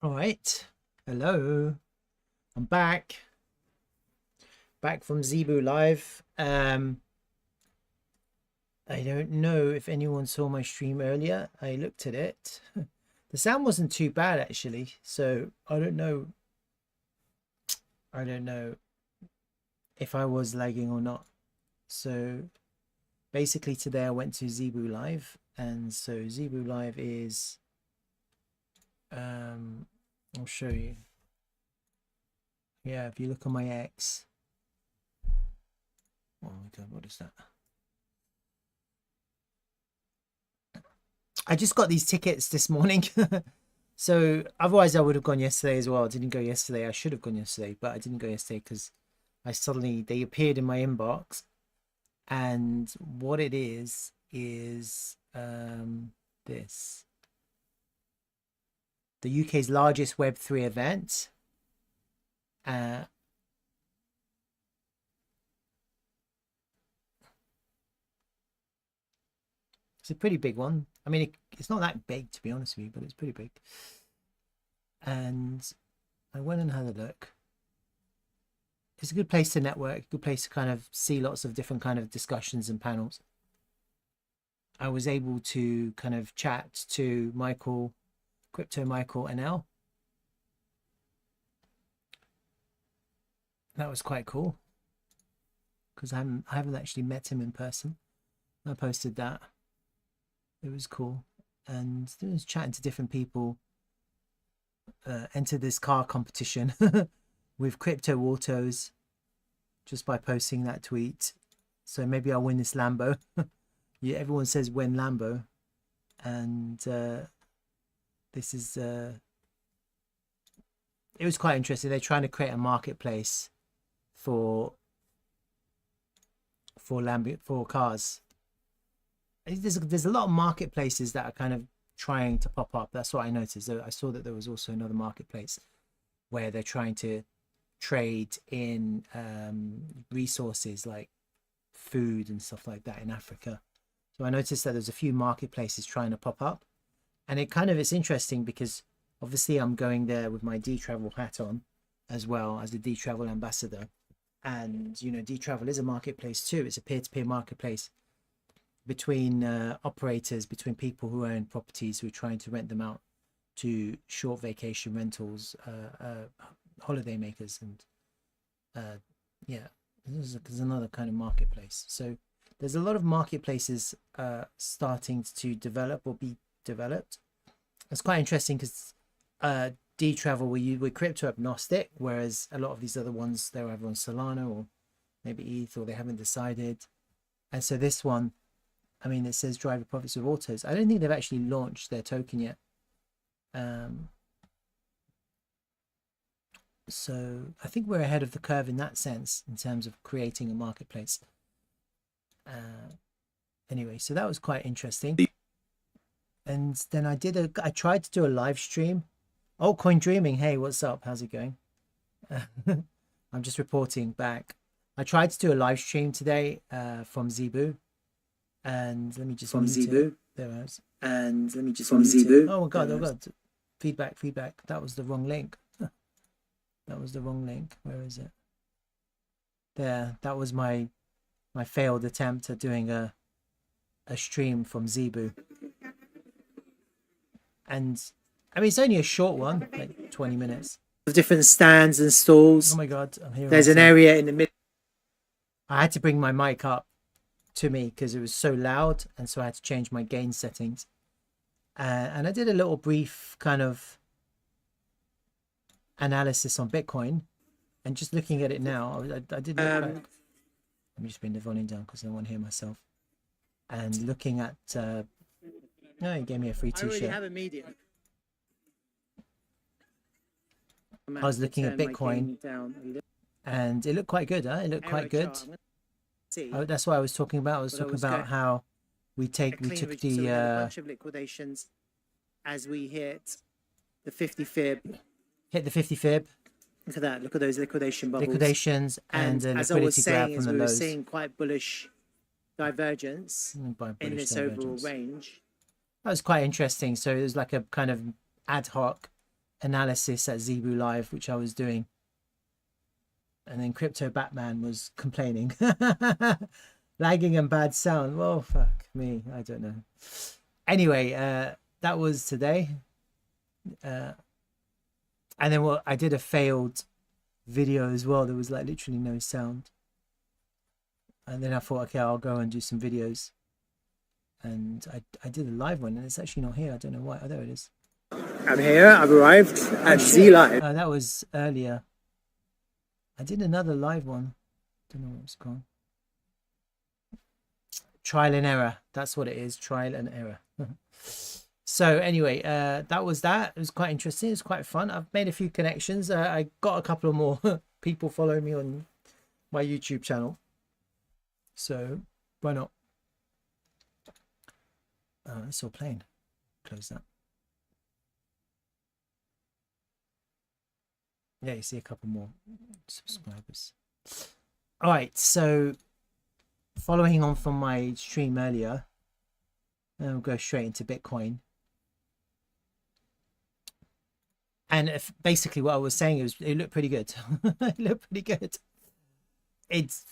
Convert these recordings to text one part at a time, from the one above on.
All right. Hello. I'm back. Back from Zebu Live. I don't know if anyone saw my stream earlier. I looked at it. The sound wasn't too bad actually. So I don't know. I don't know if I was lagging or not. So basically today I went to Zebu Live, and so Zebu Live is I'll show you. Yeah, if you look on my X. Oh my god, what is that? I just got these tickets this morning. So otherwise I would have gone yesterday as well. I didn't go yesterday. I should have gone yesterday, but I didn't go yesterday because they appeared in my inbox. And what it is this. The UK's largest Web3 event. It's a pretty big one. I mean, it's not that big to be honest with you, but it's pretty big. And I went and had a look. It's a good place to network, a good place to kind of see lots of different kind of discussions and panels. I was able to kind of chat to Michael, Crypto Michael NL. That was quite cool because I haven't actually met him in person. I posted that. It was cool. And I was chatting to different people. Enter this car competition with crypto autos just by posting that tweet. So maybe I'll win this Lambo. Yeah, everyone says win Lambo, and this is it was quite interesting. They're trying to create a marketplace for Lambo, for cars. There's a lot of marketplaces that are kind of trying to pop up. That's what I noticed. I saw that there was also another marketplace where they're trying to trade in resources like food and stuff like that in Africa. So I noticed that there's a few marketplaces trying to pop up, and it's interesting because obviously I'm going there with my Dtravel hat on as well as the Dtravel ambassador. And you know, Dtravel is a marketplace too. It's a peer-to-peer marketplace between operators, between people who own properties who are trying to rent them out to short vacation rentals, holiday makers, and yeah, there's another kind of marketplace. So there's a lot of marketplaces starting to develop or be developed. It's quite interesting because Dtravel, we're crypto agnostic, whereas a lot of these other ones, they're either on Solana or maybe ETH, or they haven't decided. And so this one, I mean, it says driver profits with autos. I don't think they've actually launched their token yet. So I think we're ahead of the curve in that sense, in terms of creating a marketplace. Anyway, so that was quite interesting. And then I tried to do a live stream. Oh, Coin Dreaming. Hey, what's up? How's it going? I'm just reporting back. I tried to do a live stream today from Zebu. And let me just from Zebu. There it is. And let me just from Zebu. Oh my god! Oh god! Feedback. That was the wrong link. That was the wrong link. Where is it? There. That was my failed attempt at doing a stream from Zebu. And I mean, it's only a short one, like 20 minutes. Different stands and stalls. Oh my god! I'm hearing There's an area in the middle. I had to bring my mic up to me because it was so loud, and so I had to change my gain settings. And I did a little brief kind of analysis on Bitcoin, and just looking at it now, I did look back. Let me just bring the volume down because I don't want to hear myself. And looking at no, he gave me a free t-shirt. I already have a medium. I was looking at Bitcoin, and it looked quite good. It looked quite good. Oh, that's what I was talking about. I was talking about how we took the a bunch of liquidations as we hit the 50 fib. Hit the 50 fib. Look at that. Look at those liquidation bubbles. Liquidations and as I was saying, as we were seeing quite bullish divergence in this overall range. That was quite interesting. So it was like a kind of ad hoc analysis at Zebu Live, which I was doing. And then Crypto Batman was complaining. Lagging and bad sound. Well, fuck me. I don't know. Anyway, that was today. And then I did a failed video as well. There was like literally no sound. And then I thought, okay, I'll go and do some videos. And I did a live one, and it's actually not here. I don't know why. Oh, there it is. I'm here. I've arrived at Z Live. Oh, that was earlier. I did another live one. Don't know what's gone. Trial and error. That's what it is. Trial and error. So anyway, that was that. It was quite interesting. It was quite fun. I've made a few connections. I got a couple of more people following me on my YouTube channel. So why not? It's all playing. Close that. Yeah, you see a couple more subscribers. All right, so following on from my stream earlier, we'll go straight into Bitcoin. And basically what I was saying is it looked pretty good. It looked pretty good. It's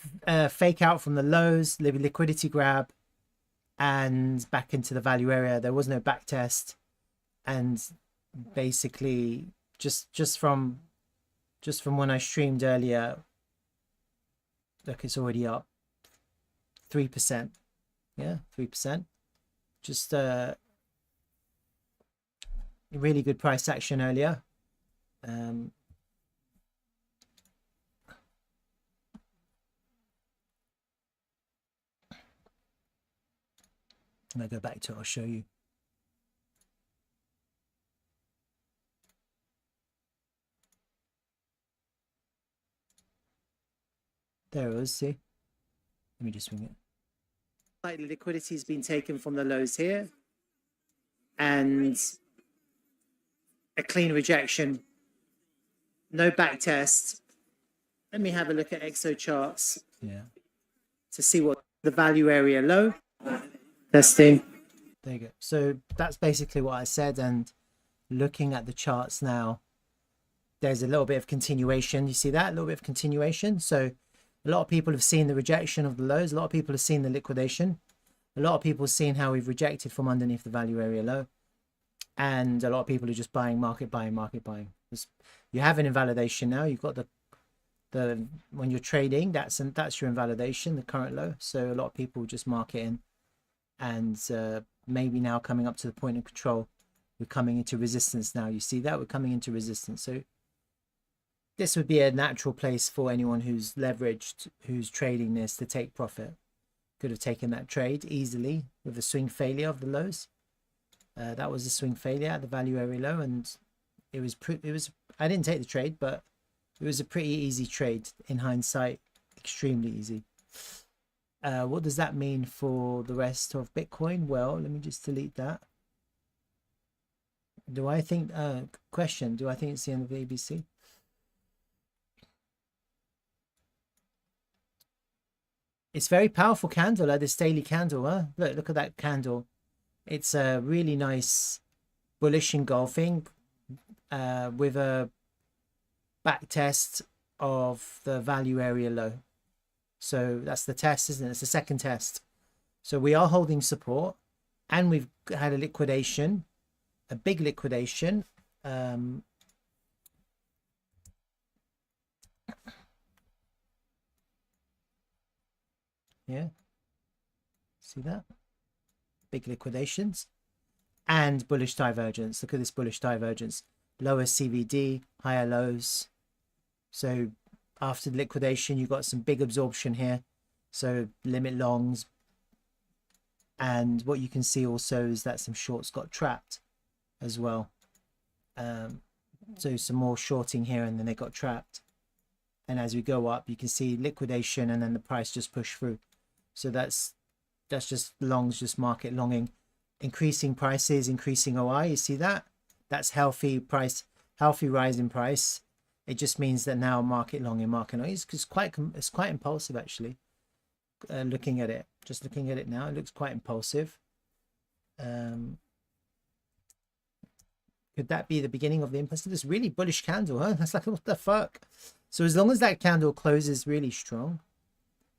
fake out from the lows, liquidity grab, and back into the value area. There was no back test, and basically just from when I streamed earlier, look, it's already up 3%. Yeah, 3%. Just really good price action earlier. I'm gonna go back to it. I'll show you. There it was. See, let me just swing it. Like liquidity has been taken from the lows here, and a clean rejection. No back test. Let me have a look at XO charts. Yeah. To see what the value area low. Testing. There you go. So that's basically what I said. And looking at the charts now, there's a little bit of continuation. You see that? A little bit of continuation. So a lot of people have seen the rejection of the lows. A lot of people have seen the liquidation. A lot of people have seen how we've rejected from underneath the value area low. And a lot of people are just buying, market buying, market buying. You have an invalidation now. You've got the when you're trading, that's your invalidation, the current low. So a lot of people just market in, and maybe now coming up to the point of control, we're coming into resistance now. You see that? We're coming into resistance. So this would be a natural place for anyone who's leveraged, who's trading this, to take profit. Could have taken that trade easily with a swing failure of the lows. That was a swing failure at the value area low, and it was I didn't take the trade, but it was a pretty easy trade in hindsight, extremely easy. What does that mean for the rest of Bitcoin? Well, let me just delete that. Do I think question, do I think it's the end of the ABC? It's very powerful candle, like this daily candle, huh? Look at that candle. It's a really nice bullish engulfing with a back test of the value area low. So that's the test, isn't it? It's the second test. So we are holding support, and we've had a liquidation, a big liquidation. Yeah, see that? Big liquidations and bullish divergence. Look at this bullish divergence. Lower CVD, higher lows. So after the liquidation, you've got some big absorption here. So limit longs. And what you can see also is that some shorts got trapped as well. So some more shorting here, and then they got trapped. And as we go up, you can see liquidation, and then the price just pushed through. So that's just longs, just market longing, increasing prices, increasing OI. You see that? That's healthy price, healthy rise in price. It just means that now market longing, market long. It's quite impulsive actually. Looking at it, just looking at it now, it looks quite impulsive. Could that be the beginning of the impulse? This really bullish candle, huh? That's like, what the fuck? So as long as that candle closes really strong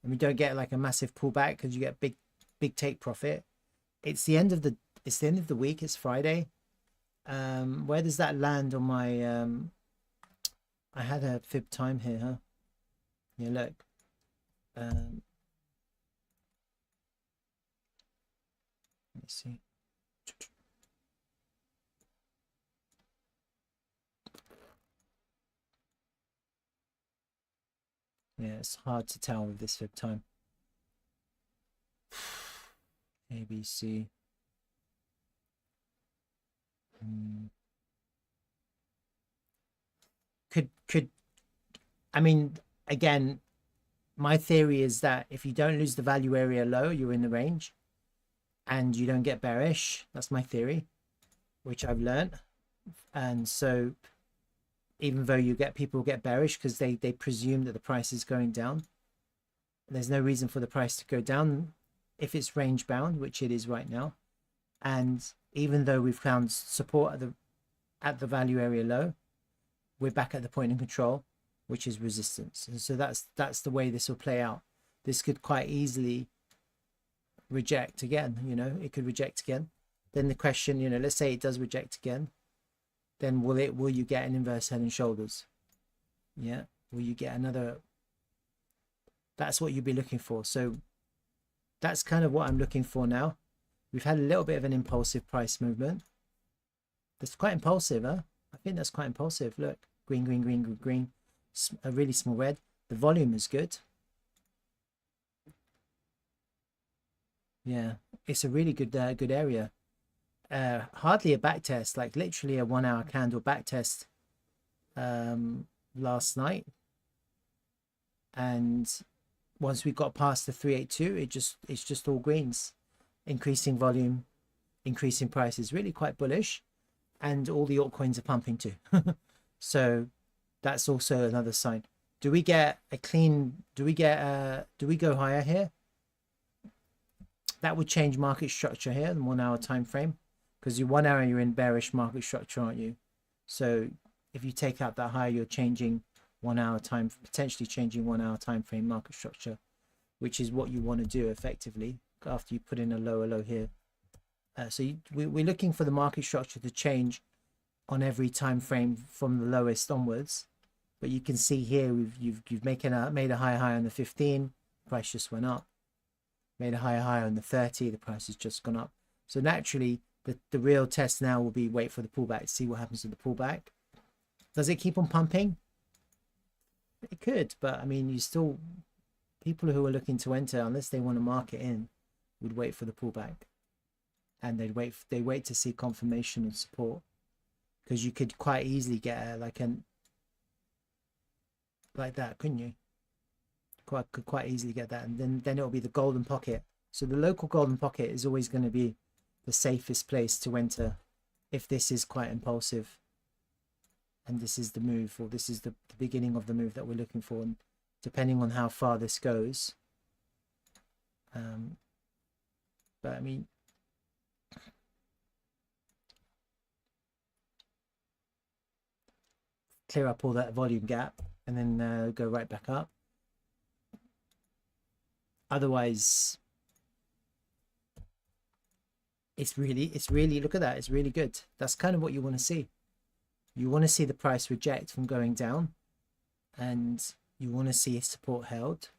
and we don't get like a massive pullback because you get big take profit, it's the end of the week. It's Friday. Where does that land on my I had a fib time here, huh? Yeah, look. Let me see. Yeah, it's hard to tell with this fib time. ABC. Could I mean, again, my theory is that if you don't lose the value area low, you're in the range and you don't get bearish. That's my theory, which I've learned. And so even though people get bearish because they presume that the price is going down, there's no reason for the price to go down if it's range bound, which it is right now. And even though we've found support at the value area low, we're back at the point in control, which is resistance. And so that's the way this will play out. This could quite easily reject again, it could reject again. Then the question, let's say it does reject again, then will you get an inverse head and shoulders? Yeah, will you get another? That's what you'd be looking for. So that's kind of what I'm looking for now. We've had a little bit of an impulsive price movement. That's quite impulsive, huh? I think that's quite impulsive. Look, green, green, green, green, green, a really small red. The volume is good. Yeah, it's a really good good area. Hardly a back test, like literally a 1 hour candle back test last night. And once we got past the 382, it's just all greens, increasing volume, increasing prices, really quite bullish. And all the altcoins are pumping too. So that's also another sign. Do we get a clean, do we go higher here? That would change market structure here in 1 hour time frame, because you 1 hour you're in bearish market structure, aren't you? So if you take out that higher, you're changing 1 hour time, potentially changing 1 hour time frame market structure, which is what you want to do effectively after you put in a lower low here. We're looking for the market structure to change on every time frame from the lowest onwards. But you can see here you've made a higher high on the 15, price just went up. Made a higher high on the 30, the price has just gone up. So naturally, the real test now will be wait for the pullback, see what happens to the pullback. Does it keep on pumping? It could, but I mean, people who are looking to enter, unless they want to market in, would wait for the pullback. And they wait to see confirmation and support, because you could quite easily get like that, couldn't you? Could quite easily get that, and then it'll be the golden pocket. So the local golden pocket is always going to be the safest place to enter if this is quite impulsive, and this is the move, or this is the beginning of the move that we're looking for, and depending on how far this goes. But I mean, clear up all that volume gap and then go right back up. Otherwise, it's really, look at that, it's really good. That's kind of what you want to see. You want to see the price reject from going down, and you want to see support held.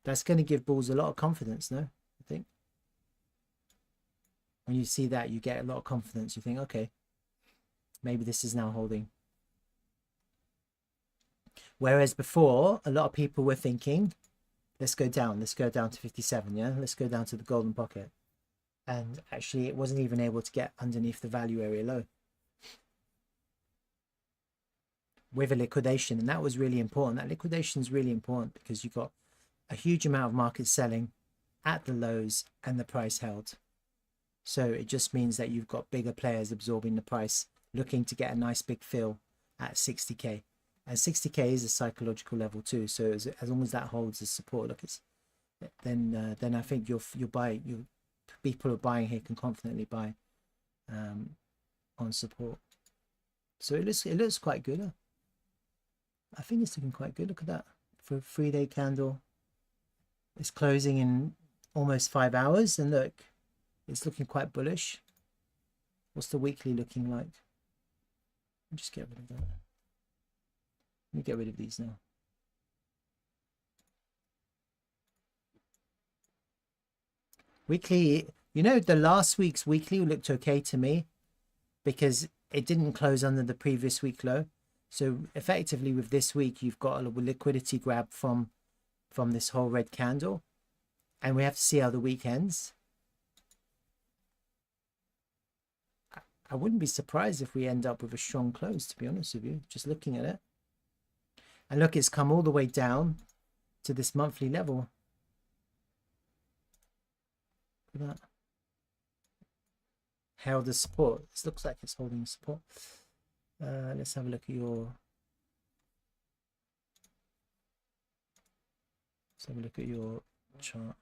That's going to give bulls a lot of confidence, no? I think when you see that, you get a lot of confidence. You think, okay, maybe this is now holding. Whereas before, a lot of people were thinking, let's go down to 57, yeah? Let's go down to the golden pocket. And actually, it wasn't even able to get underneath the value area low with a liquidation. And that was really important. That liquidation is really important because you got a huge amount of market selling at the lows and the price held. So it just means that you've got bigger players absorbing the price, looking to get a nice big fill at 60k. And 60k is a psychological level too. So as long as that holds as support, look, then I think people who are buying here can confidently buy on support. So it looks quite good. I think it's looking quite good. Look at that. For a 3-day candle, it's closing in almost 5 hours, and look, it's looking quite bullish. What's the weekly looking like? Just get rid of that. Let me get rid of these now. Weekly, you know, the last week's weekly looked okay to me because it didn't close under the previous week low. So effectively with this week, you've got a liquidity grab from this whole red candle, and we have to see how the week ends. I wouldn't be surprised if we end up with a strong close, to be honest with you, just looking at it. And look, it's come all the way down to this monthly level. Look at that. Held the support. This looks like it's holding support. Let's have a look at your... Let's have a look at your chart.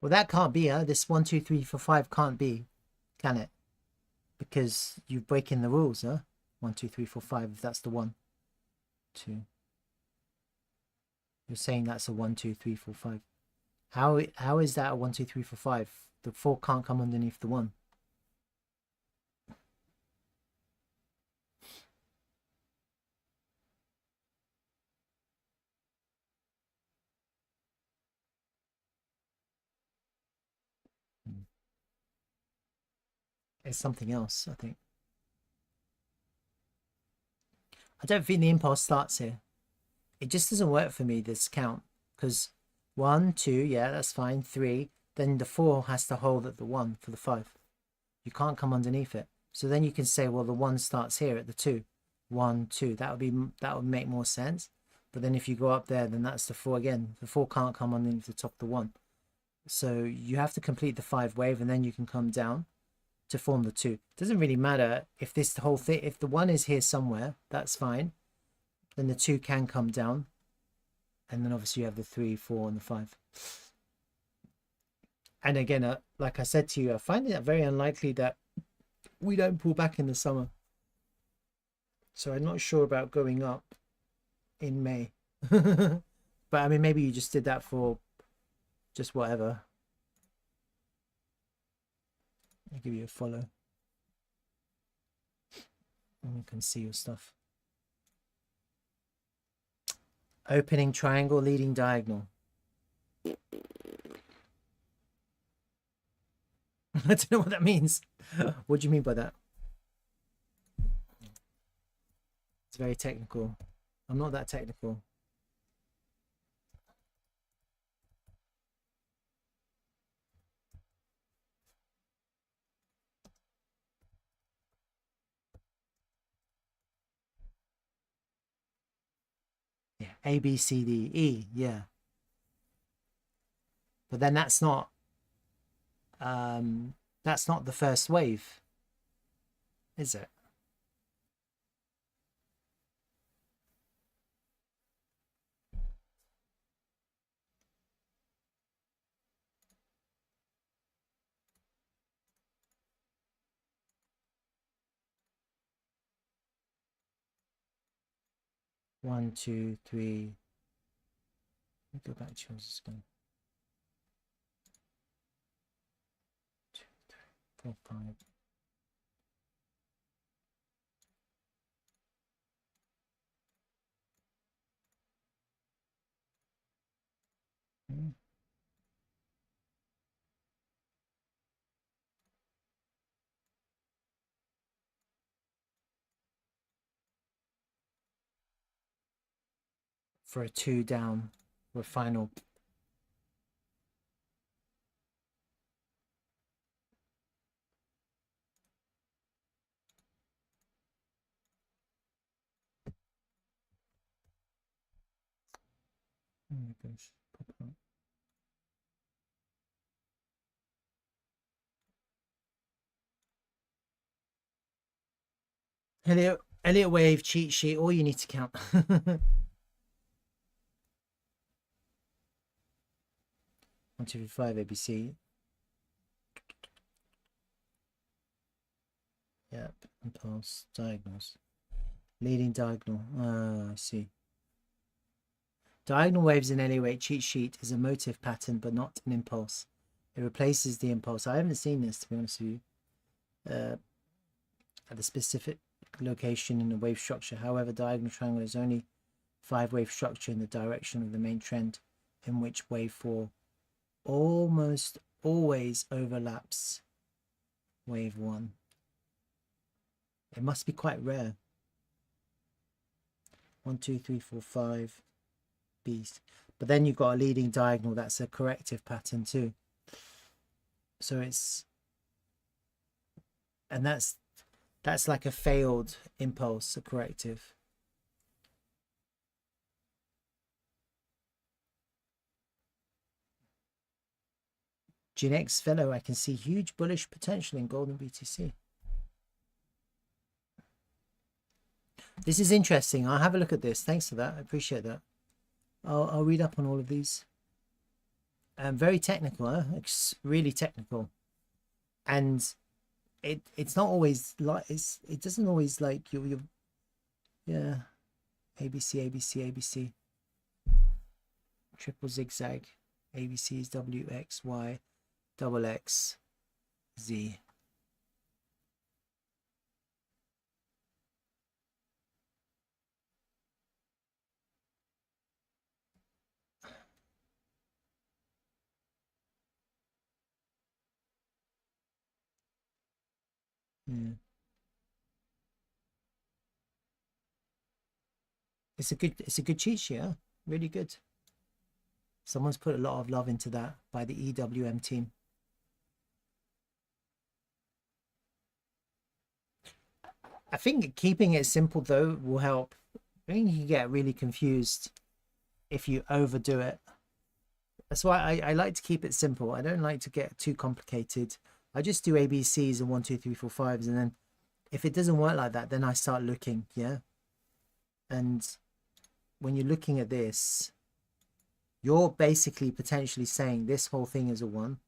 Well, that can't be, this 1, 2, 3, 4, 5 can't be, can it? Because you're breaking the rules, 1, 2, 3, 4, 5, if that's the 1, 2. You're saying that's a 1, 2, 3, 4, 5. How is that a 1, 2, 3, 4, 5? The 4 can't come underneath the 1. It's something else, I think. I don't think the impulse starts here. It just doesn't work for me, this count, because 1, 2, yeah, that's fine. 3, then the 4 has to hold at the 1 for the 5. You can't come underneath it. So then you can say, well, the 1 starts here at the 2. 1, 2. That would make more sense. But then if you go up there, then that's the 4 again. The 4 can't come underneath the top of the 1. So you have to complete the 5 wave, and then you can come down to form the 2. It doesn't really matter if this whole thing, if the 1 is here somewhere, that's fine. Then the 2 can come down. And then obviously you have the 3, 4, and the 5. And again, like I said to you, I find it very unlikely that we don't pull back in the summer. So I'm not sure about going up in May. But I mean, maybe you just did that for just whatever. I'll give you a follow. And you can see your stuff. Opening triangle, leading diagonal. I don't know what that means. What do you mean by that? It's very technical. I'm not that technical. Yeah, A, B, C, D, E, yeah. But then that's not the first wave, is it? One, two, three. Let me go back to yours again. 2, 3, 4, 5. For a 2 down, for a final. Oh my gosh. Pop up. Elliott Wave cheat sheet, all you need to count. 1, 2, 3, 5 ABC. Yep, impulse, diagonals. Leading diagonal. Ah, I see. Diagonal waves in Elliott Wave cheat sheet is a motive pattern, but not an impulse. It replaces the impulse. I haven't seen this, to be honest with you. At the specific location in the wave structure. However, diagonal triangle is only 5-wave structure in the direction of the main trend, in which wave 4 almost always overlaps wave 1. It must be quite rare. 1, 2, 3, 4, 5 B's. But then you've got a leading diagonal. That's a corrective pattern too. So it's, and that's like a failed impulse, a corrective. Genex fellow, I can see huge bullish potential in golden BTC. This is interesting. I'll have a look at this. Thanks for that. I appreciate that. I'll read up on all of these. Very technical, huh? It's really technical. And it's not always like, it doesn't always like you yeah. ABC, ABC, ABC. Triple zigzag. ABC is W, X, Y, double X, Z. Yeah. It's a good cheat sheet, huh? Really good. Someone's put a lot of love into that by the EWM team. I think keeping it simple though will help. I think you get really confused if you overdo it. That's why I like to keep it simple. I don't like to get too complicated. I just do ABCs and 1, 2, 3, 4, 5s, and then if it doesn't work like that, then I start looking, yeah. And when you're looking at this, you're basically potentially saying this whole thing is a 1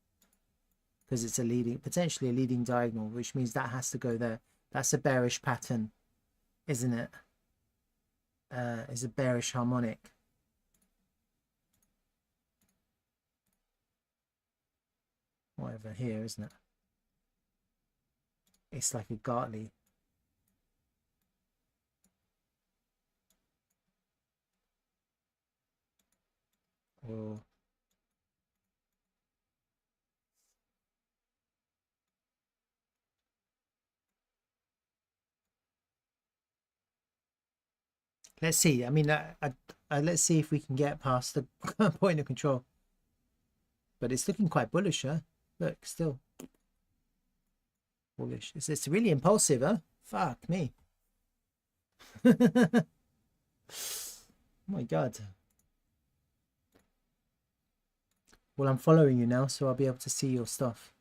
because it's a leading, potentially a leading diagonal, which means that has to go there. That's a bearish pattern, isn't it? It's a bearish harmonic. Whatever here, isn't it? It's like a Gartley. Or let's see. I mean, let's see if we can get past the point of control. But it's looking quite bullish, huh? Look, still bullish. It's really impulsive, huh? Fuck me. Oh my God. Well, I'm following you now, so I'll be able to see your stuff.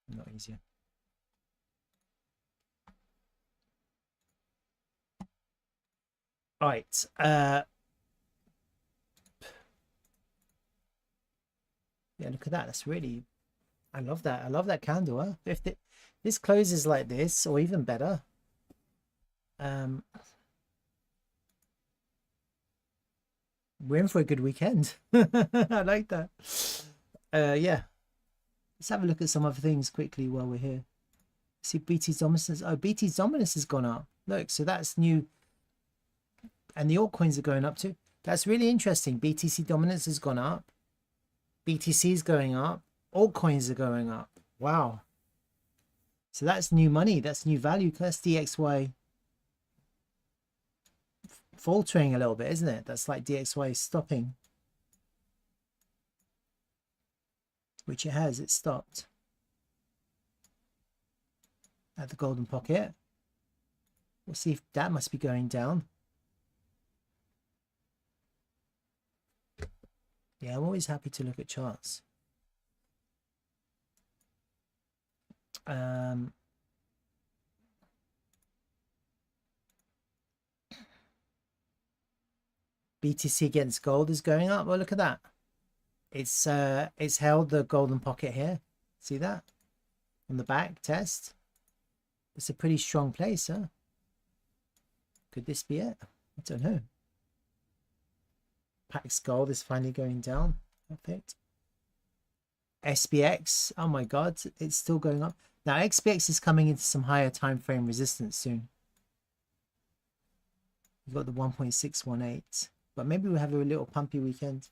Not easier. All right. Yeah, look at that. That's really, I love that. I love that candle. Huh? If this closes like this, or even better, we're in for a good weekend. I like that. Yeah. Let's have a look at some other things quickly while we're here. See BT's dominance. Oh, BT's dominance has gone up. Look, so that's new. And the altcoins are going up too. That's really interesting. BTC dominance has gone up. BTC is going up. Altcoins are going up. Wow. So that's new money. That's new value. That's DXY faltering a little bit, isn't it? That's like DXY stopping. which it has. It stopped at the golden pocket. We'll see if that must be going down. Yeah, I'm always happy to look at charts. BTC against gold is going up. Well, look at that. It's held the golden pocket here. See that on the back test? It's a pretty strong place, huh? Could this be it? I don't know. Pax gold is finally going down. Perfect. SPX, oh my god, it's still going up. Now XPX is coming into some higher time frame resistance soon. We've got the 1.618, but maybe we'll have a little pumpy weekend.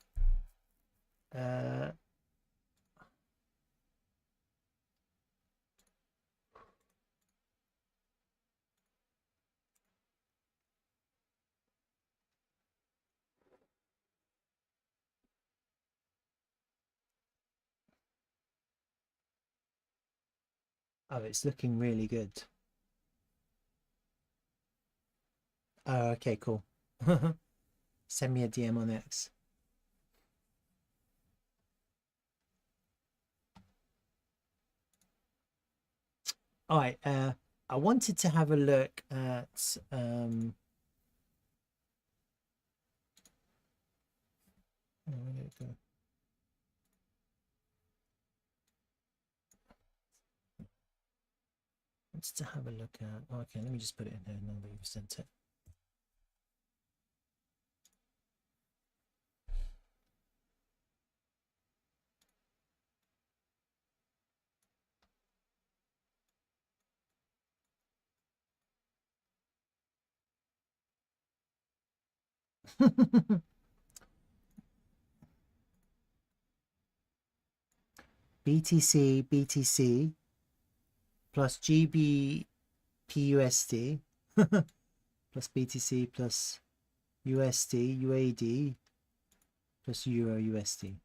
Oh, it's looking really good. Oh, okay, cool. Send me a DM on X. All right, I wanted to have a look at where did it go? Wants to have a look at. Oh, okay, let me just put it in here now that you've sent it. BTC plus GBPUSD plus BTC plus USD, UAD plus Euro USD.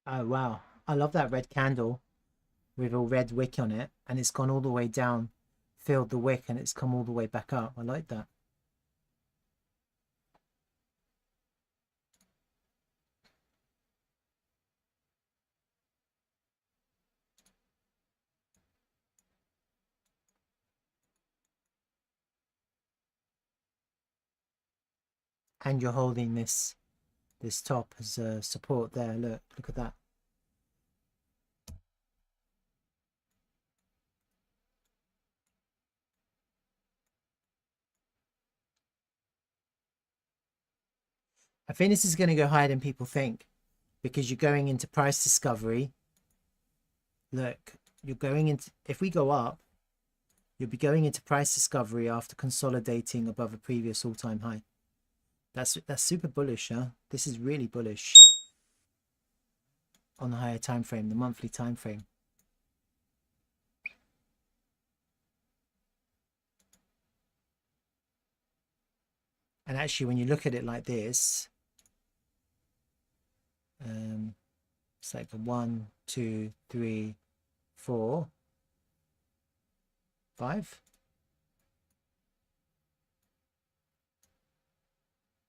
Oh wow, I love that red candle with a red wick on it, and it's gone all the way down, filled the wick, and it's come all the way back up. I like that. And you're holding this top as a support there. Look at that. I think this is going to go higher than people think, because you're going into price discovery. Look, you're going into, if we go up, you'll be going into price discovery after consolidating above a previous all-time high. That's super bullish, huh? This is really bullish on the higher time frame, the monthly time frame. And actually, when you look at it like this, it's like a 1, 2, 3, 4, 5.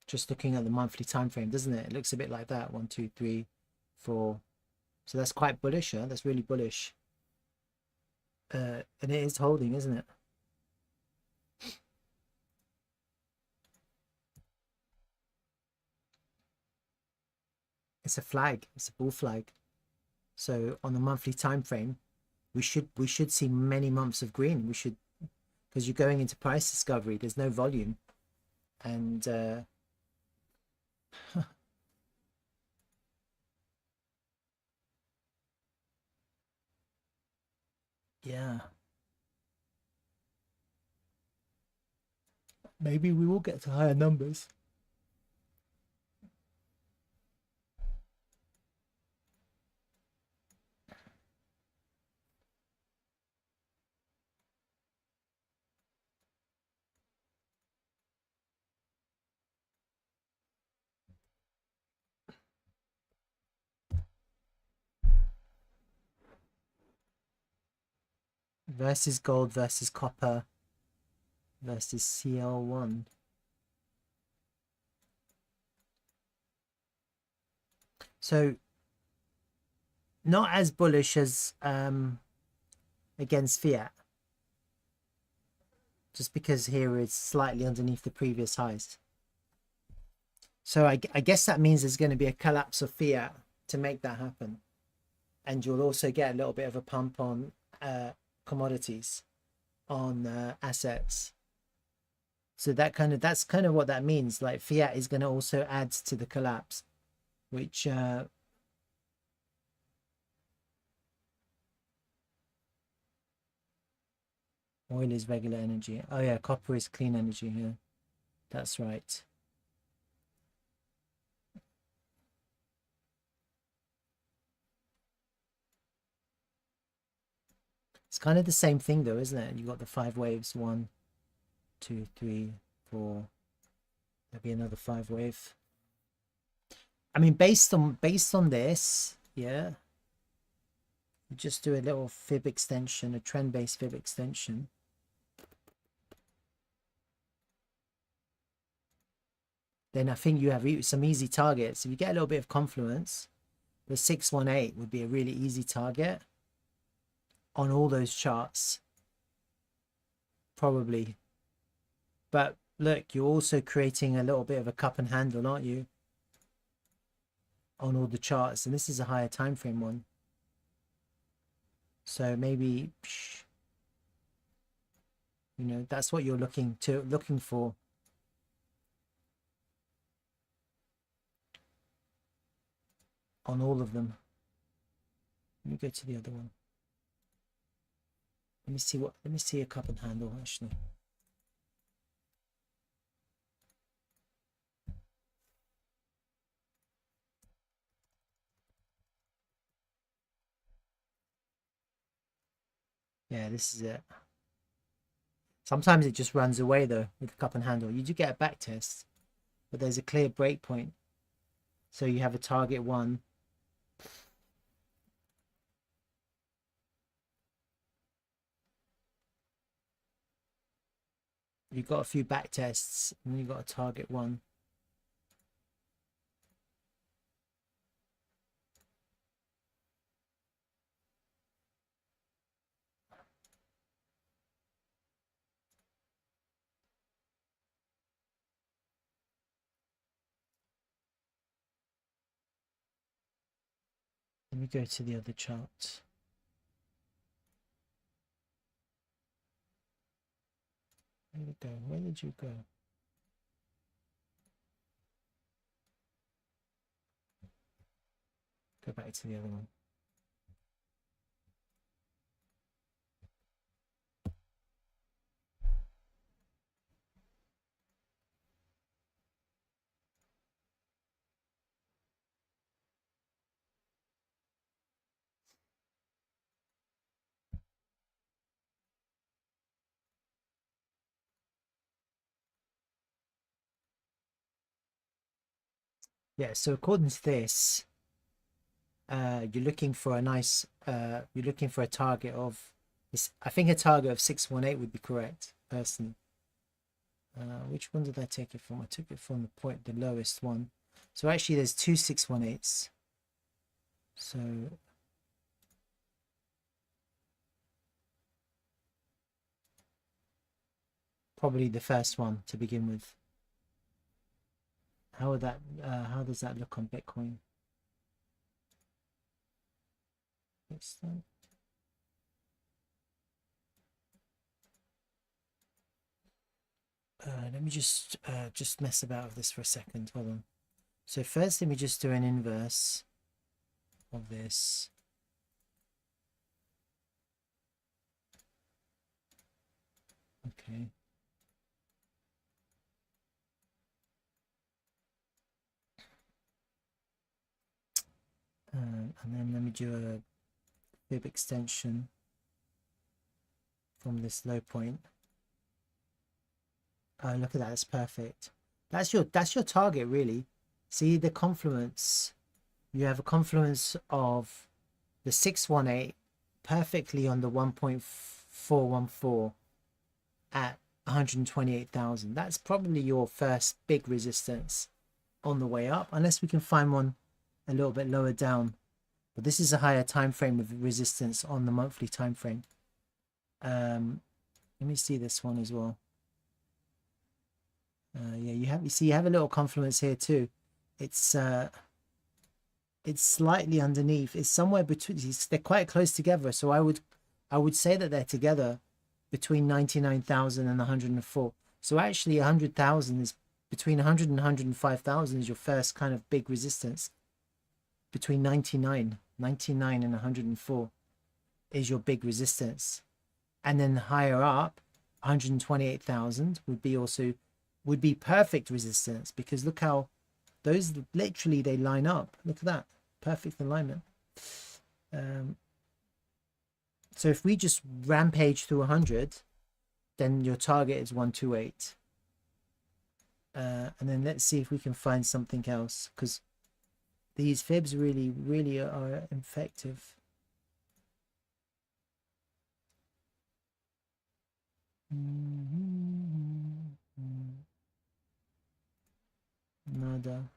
Just looking at the monthly time frame, doesn't it? It looks a bit like that. 1, 2, 3, 4. So that's quite bullish, huh? That's really bullish. And it is holding, isn't it? It's a flag. It's a bull flag. So on the monthly time frame, we should see many months of green. We should, because you're going into price discovery. There's no volume, and yeah, maybe we will get to higher numbers. versus gold versus copper versus CL1. So not as bullish as against fiat, just because here it's slightly underneath the previous highs. So I guess that means there's going to be a collapse of fiat to make that happen, and you'll also get a little bit of a pump on commodities, on assets. So that's kind of what that means. Like fiat is going to also add to the collapse, which oil is regular energy. Oh yeah, copper is clean energy. Yeah, that's right. It's kind of the same thing though, isn't it? You've got the 5 waves. 1, 2, 3, 4. There'll be another 5 wave. I mean, based on this, yeah. You just do a little fib extension, a trend-based fib extension. Then I think you have some easy targets. If you get a little bit of confluence, the 618 would be a really easy target on all those charts, probably. But look, you're also creating a little bit of a cup and handle, aren't you, on all the charts? And this is a higher time frame one, so maybe, you know, that's what you're looking for. On all of them. Let me go to the other one. Let me see a cup and handle actually. Yeah, this is it. Sometimes it just runs away though with the cup and handle. You do get a back test, but there's a clear break point. So you have a target 1. You've got a few back tests, and then you've got a target 1. Let me go to the other chart. Where did it go? Where did you go? Go back to the other one. Yeah, so according to this, you're looking for a nice, you're looking for a target of this. I think a target of 618 would be correct, personally. Which one did I take it from? I took it from the lowest one. So actually there's 2 618s. So probably the first one to begin with. How does that look on Bitcoin? Let me just mess about with this for a second. Hold on. So first, let me just do an inverse of this. Okay. And then let me do a fib extension from this low point. Oh, look at that, it's perfect. That's your target, really. See the confluence. You have a confluence of the 618 perfectly on the 1.4 414 at 128,000. That's probably your first big resistance on the way up, unless we can find one a little bit lower down. But this is a higher time frame of resistance on the monthly time frame. Let me see this one as well. Yeah, you see you have a little confluence here too. It's slightly underneath. It's somewhere between. They're quite close together, so I would say that they're together between 99,000 and 104. So actually 100,000 is between 100 and 105,000 is your first kind of big resistance. Between 99 and 104 is your big resistance. And then higher up, 128,000 would be perfect resistance, because look how those literally they line up. Look at that, perfect alignment. So if we just rampage through 100, then your target is 128. And then let's see if we can find something else, because these fibs really are effective. Nada.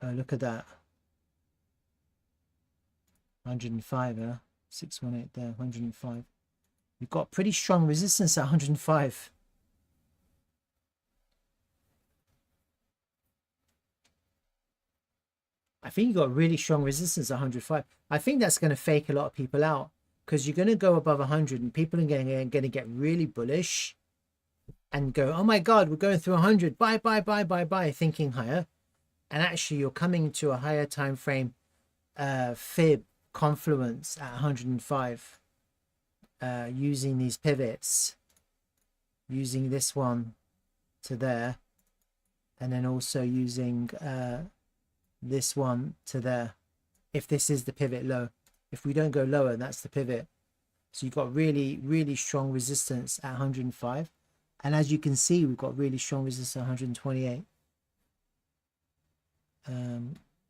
Oh, look at that. 105, 618 there, 105. You've got pretty strong resistance at 105. I think you got really strong resistance at 105. I think that's going to fake a lot of people out, because you're going to go above 100 and people are going to get really bullish and go, oh my God, we're going through 100. Buy, thinking higher. And actually you're coming to a higher time frame fib confluence at 105 using these pivots, using this one to there, and then also using this one to there, if this is the pivot low. If we don't go lower, that's the pivot. So you've got really strong resistance at 105, and as you can see, we've got really strong resistance at 128.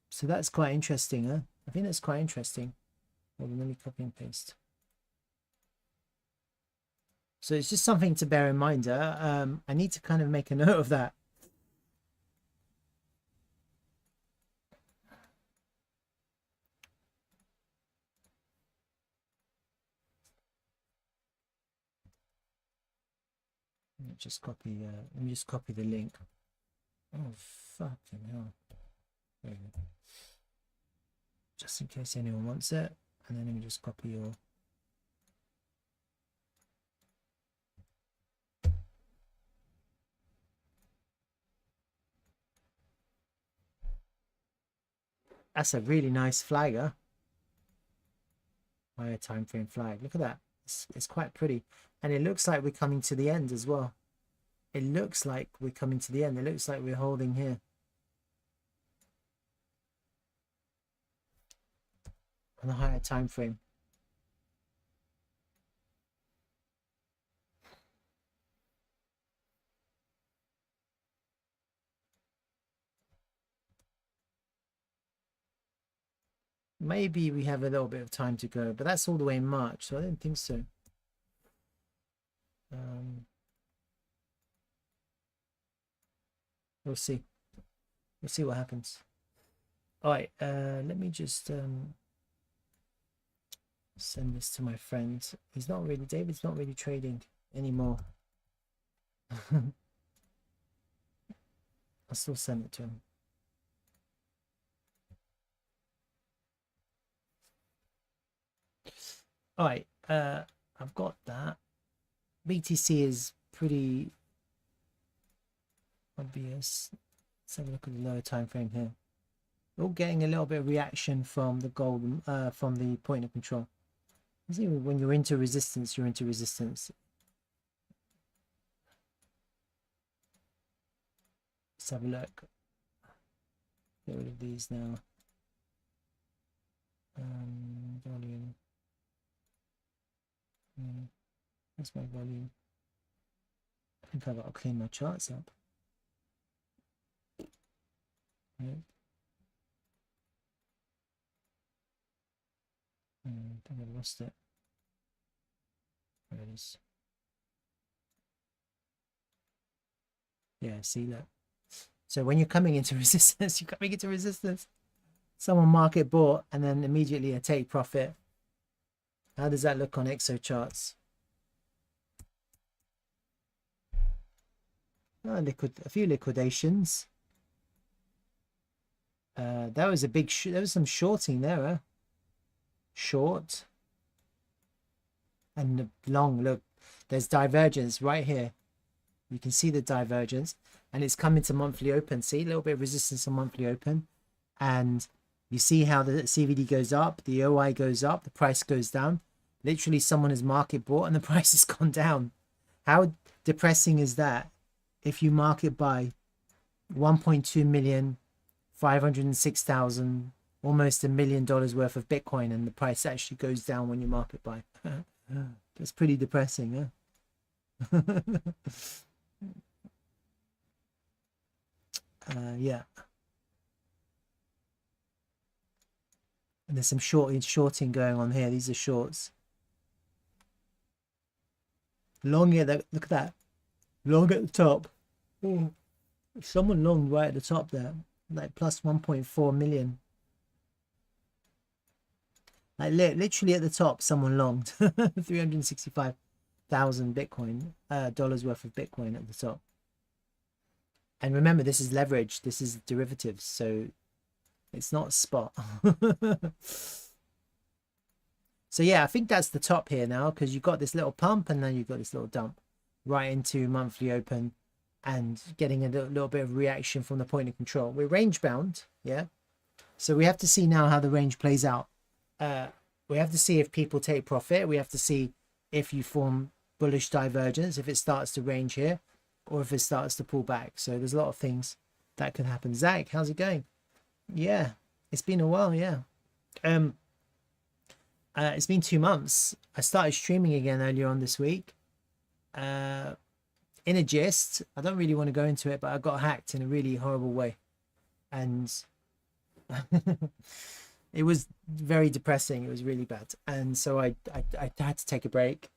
So that's quite interesting, huh? I think that's quite interesting. Well, let me copy and paste. So it's just something to bear in mind. I need to kind of make a note of that. Let me just copy the link. Oh, fucking hell. There we go. Just in case anyone wants it. And then let me just copy your... That's a really nice flagger. Higher time frame flag. Look at that. It's quite pretty. And it looks like we're coming to the end as well. It looks like we're coming to the end. It looks like we're holding here on a higher time frame. Maybe we have a little bit of time to go, but that's all the way in March, so I don't think so. We'll see. We'll see what happens. All right, let me just send this to my friend. David's not really trading anymore. I'll still send it to him. All right, I've got that. BTC is pretty obvious. Let's have a look at the lower time frame here. We're all getting a little bit of reaction from the gold, from the point of control. See, when you're into resistance, you're into resistance. Let's have a look. Get rid of these now. Volume. That's my volume. I think I've got to clean my charts up. Right. I think I lost it. There it is. Yeah, see that. So when you're coming into resistance, you're coming into resistance. Someone market bought and then immediately a take profit. How does that look on XO charts? Oh, a few liquidations. That was a big. There was some shorting there. Huh? Short and long. Look, there's divergence right here. You can see the divergence, and it's coming to monthly open. See a little bit of resistance on monthly open, and you see how the CVD goes up, the OI goes up, the price goes down. Literally, someone has market bought and the price has gone down. How depressing is that? If you market buy 1.2 million, 506,000, almost $1 million worth of Bitcoin, and the price actually goes down when you market buy. That's pretty depressing, huh? Yeah. And there's some shorting going on here. These are shorts. Long here, look at that. Long at the top. Oh, someone long right at the top there. Like plus 1.4 million. Like literally at the top, someone longed 365,000 Bitcoin, dollars worth of Bitcoin at the top. And remember, this is leverage. This is derivatives. So it's not spot. So yeah, I think that's the top here now, because you've got this little pump and then you've got this little dump right into monthly open and getting a little bit of reaction from the point of control. We're range bound, yeah. So we have to see now how the range plays out. We have to see if people take profit. We have to see if you form bullish divergence, if it starts to range here, or if it starts to pull back. So there's a lot of things that can happen. Zach, how's it going? Yeah, it's been a while, yeah. It's been 2 months. I started streaming again earlier on this week. In a gist, I don't really want to go into it, but I got hacked in a really horrible way. And it was very depressing. It was really bad. And so I had to take a break.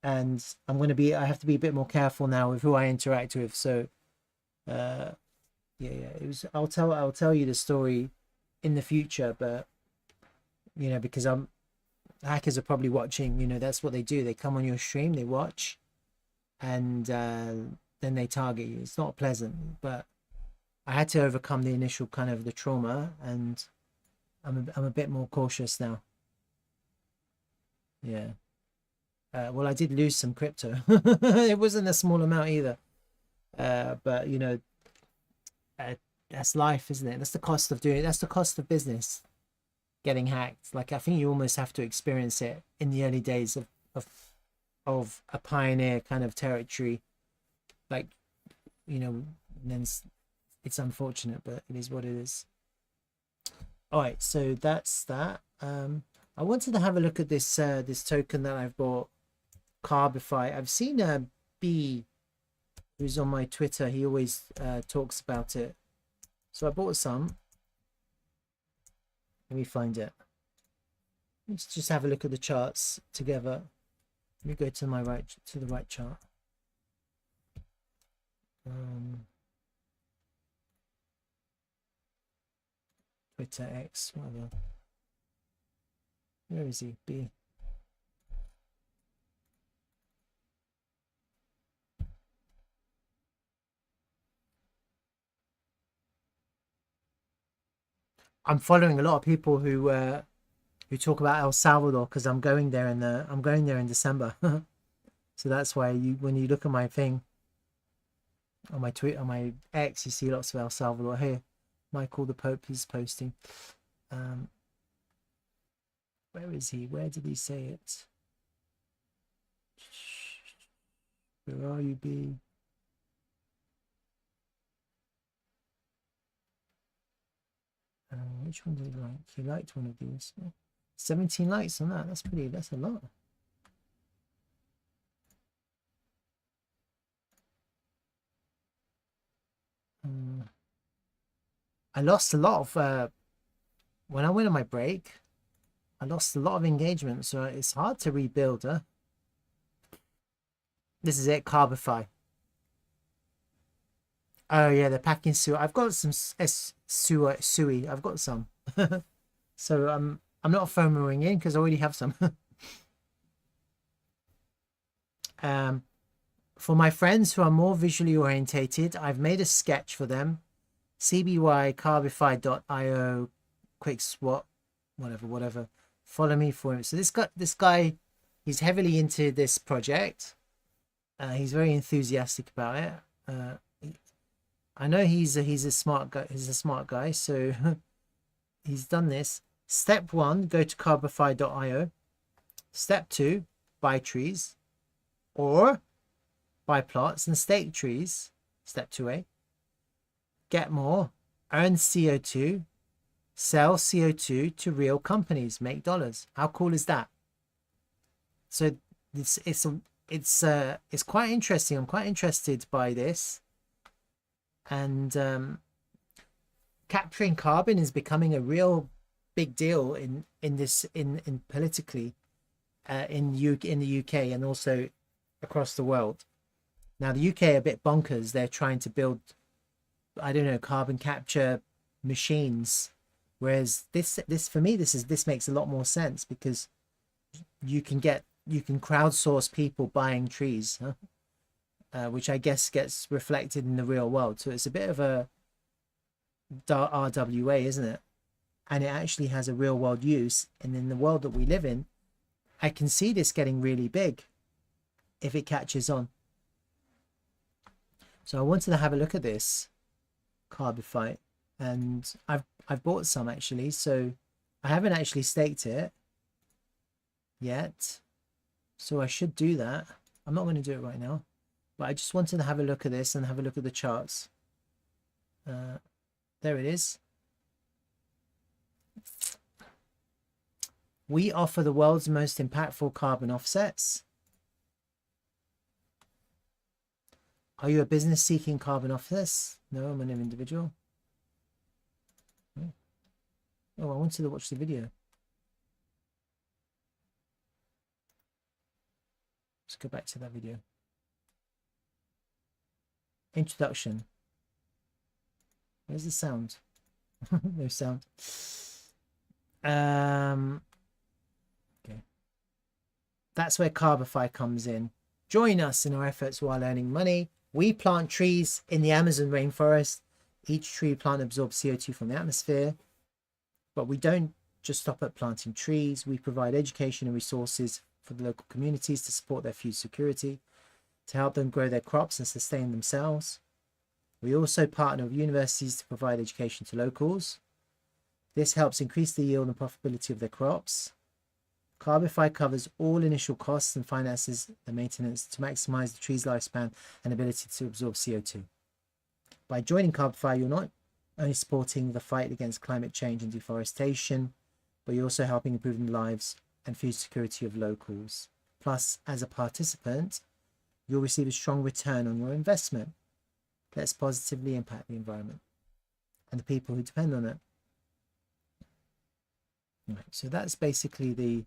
And I have to be a bit more careful now with who I interact with. So yeah, it was, I'll tell you the story in the future, but you know, because hackers are probably watching, you know, that's what they do. They come on your stream, they watch, and then they target you. It's not pleasant, but I had to overcome the initial kind of the trauma, and I'm a bit more cautious now. Yeah. Well, I did lose some crypto. It wasn't a small amount either. But you know, that's life, isn't it? That's the cost of doing it. That's the cost of business. Getting hacked. Like, I think you almost have to experience it in the early days of a pioneer kind of territory. Like, you know, and then it's unfortunate, but it is what it is. All right, so that's that. I wanted to have a look at this this token that I've bought, Carbify. I've seen B, who's on my Twitter. He always talks about it. So I bought some. Let me find it. Let's just have a look at the charts together. Let me go to the right chart. Twitter X, whatever. Where is he? B. I'm following a lot of people who talk about El Salvador, because I'm going there in December. So that's why when you look at my thing on my tweet, on my X, you see lots of El Salvador. Here, Michael the Pope is posting. Where is he? Where did he say it? Where are you, B? Which one did he like? He liked one of these. 17 likes on that. That's a lot. I lost a lot of when I went on my break. I lost a lot of engagement, so it's hard to rebuild, huh? This is it, Carbify. Oh yeah, they're packing sewer. I've got some sui. I've got some. So I'm not FOMOing in because I already have some. For my friends who are more visually orientated, I've made a sketch for them. CBY carbify.io quick swap, whatever. Follow me for him. So this guy, he's heavily into this project. He's very enthusiastic about it. I know he's a smart guy. He's a smart guy, so he's done this. Step 1, go to carbify.io. Step 2, buy trees or buy plots and stake trees. Step 2A. Get more, earn CO2, sell CO2 to real companies, make dollars. How cool is that? So it's quite interesting. I'm quite interested by this. And capturing carbon is becoming a real big deal in politically in the UK and also across the world. Now the UK are a bit bonkers. They're trying to build, I don't know, carbon capture machines, whereas this for me this makes a lot more sense because you can crowdsource people buying trees, huh? Which I guess gets reflected in the real world. So it's a bit of a RWA, isn't it? And it actually has a real world use. And in the world that we live in, I can see this getting really big if it catches on. So I wanted to have a look at this Carbify, and I've bought some actually. So I haven't actually staked it yet, so I should do that. I'm not going to do it right now, but I just wanted to have a look at this and have a look at the charts. There it is. We offer the world's most impactful carbon offsets. Are you a business seeking carbon offsets? No, I'm an individual. Oh, I wanted to watch the video. Let's go back to that video. Introduction. Where's the sound? No sound. Okay. That's where Carbify comes in. Join us in our efforts while earning money. We plant trees in the Amazon rainforest. Each tree plant absorbs CO2 from the atmosphere. But we don't just stop at planting trees. We provide education and resources for the local communities to support their food security, to help them grow their crops and sustain themselves. We also partner with universities to provide education to locals. This helps increase the yield and profitability of their crops. Carbify covers all initial costs and finances the maintenance to maximize the tree's lifespan and ability to absorb CO2. By joining Carbify, you're not only supporting the fight against climate change and deforestation, but you're also helping improve the lives and food security of locals. Plus, as a participant, you'll receive a strong return on your investment. Let's positively impact the environment and the people who depend on it. Right, so that's basically the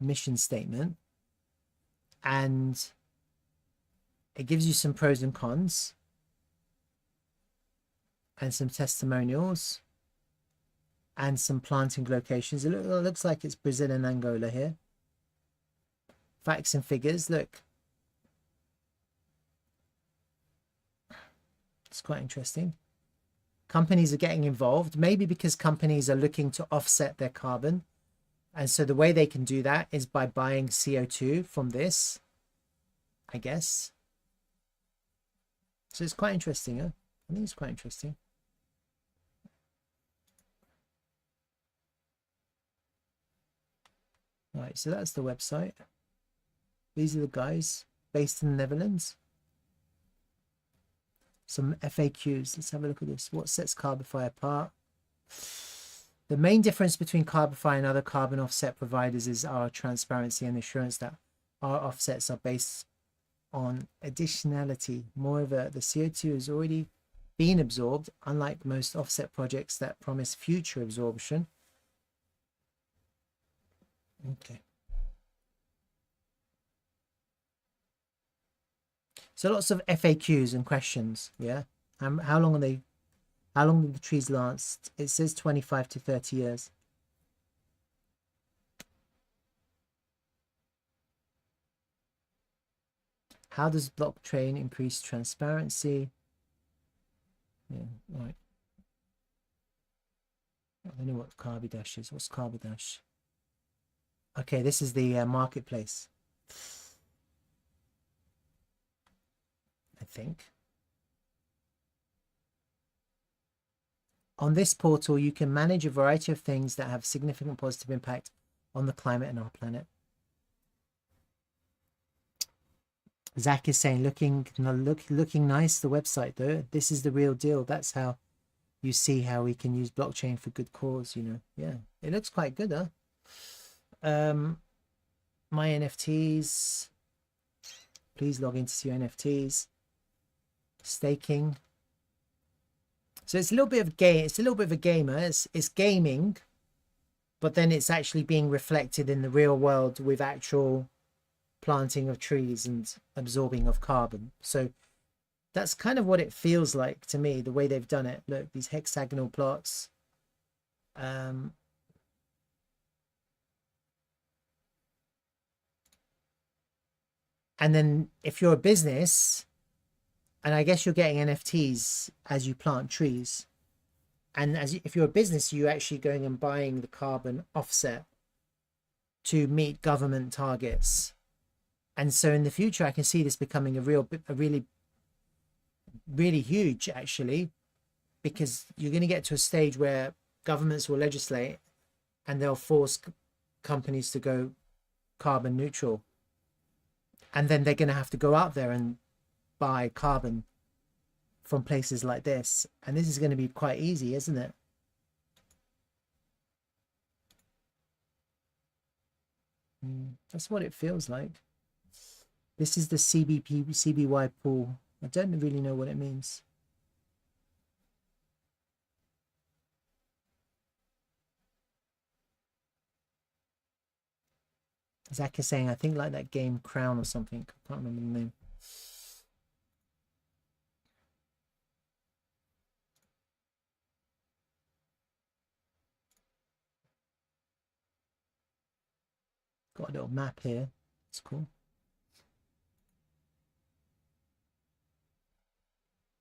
mission statement, and it gives you some pros and cons and some testimonials and some planting locations. It looks like it's Brazil and Angola here. Facts and figures. Look, it's quite interesting. Companies are getting involved, maybe because companies are looking to offset their carbon. And so the way they can do that is by buying CO2 from this, I guess. So it's quite interesting, huh? I think it's quite interesting. All right, so that's the website. These are the guys based in the Netherlands. Some FAQs. Let's have a look at this. What sets Carbify apart? The main difference between Carbify and other carbon offset providers is our transparency and assurance that our offsets are based on additionality. Moreover, the CO2 has already been absorbed, unlike most offset projects that promise future absorption. Okay. So lots of FAQs and questions. Yeah. How long are they? How long do the trees last? It says 25 to 30 years. How does blockchain increase transparency? Yeah, right. I don't know what Carbidash is. What's Carbidash? Okay, this is the marketplace, I think. On this portal, you can manage a variety of things that have significant positive impact on the climate and our planet. Zach is saying, looking nice, the website though. This is the real deal. That's how you see how we can use blockchain for good cause, you know. Yeah, it looks quite good, huh? My NFTs. Please log in to see your NFTs. Staking. So it's a little bit of game. It's a little bit of a gamer. It's gaming, but then it's actually being reflected in the real world with actual planting of trees and absorbing of carbon. So that's kind of what it feels like to me, the way they've done it. Look, these hexagonal plots. And then if you're a business, and I guess you're getting NFTs as you plant trees. And if you're a business, you're actually going and buying the carbon offset to meet government targets. And so in the future, I can see this becoming a really huge, actually, because you're going to get to a stage where governments will legislate and they'll force companies to go carbon neutral. And then they're going to have to go out there and buy carbon from places like this. And this is going to be quite easy, isn't it? That's what it feels like. This is the CBY pool. I don't really know what it means. Zach is saying, I think like that game Crown or something. I can't remember the name. Got a little map here. It's cool.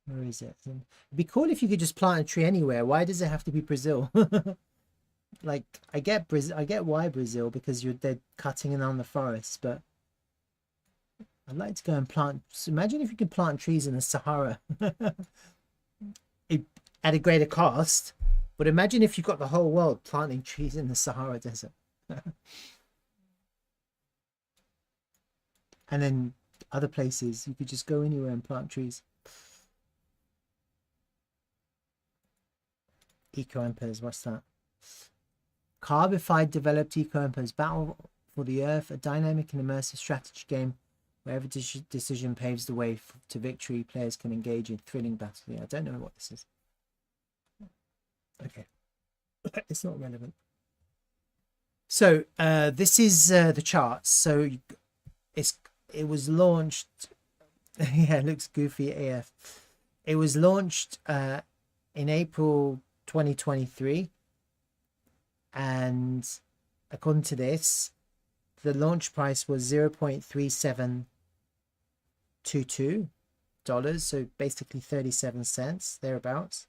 Where is it? It'd be cool if you could just plant a tree anywhere. Why does it have to be Brazil? Like, I get why Brazil, because they're cutting down the forests, but I'd like to go and plant. So imagine if you could plant trees in the Sahara at a greater cost. But imagine if you got the whole world planting trees in the Sahara Desert. And then other places, you could just go anywhere and plant trees. Eco-Empires, what's that? Carbified developed Eco-Empires Battle for the Earth, a dynamic and immersive strategy game where every decision paves the way to victory. Players can engage in thrilling battle. Yeah, I don't know what this is. Okay. It's not relevant. So this is the charts. So it was launched. Yeah, it looks goofy AF. It was launched in April 2023, and according to this, the launch price was $0.3722, so basically 37 cents thereabouts.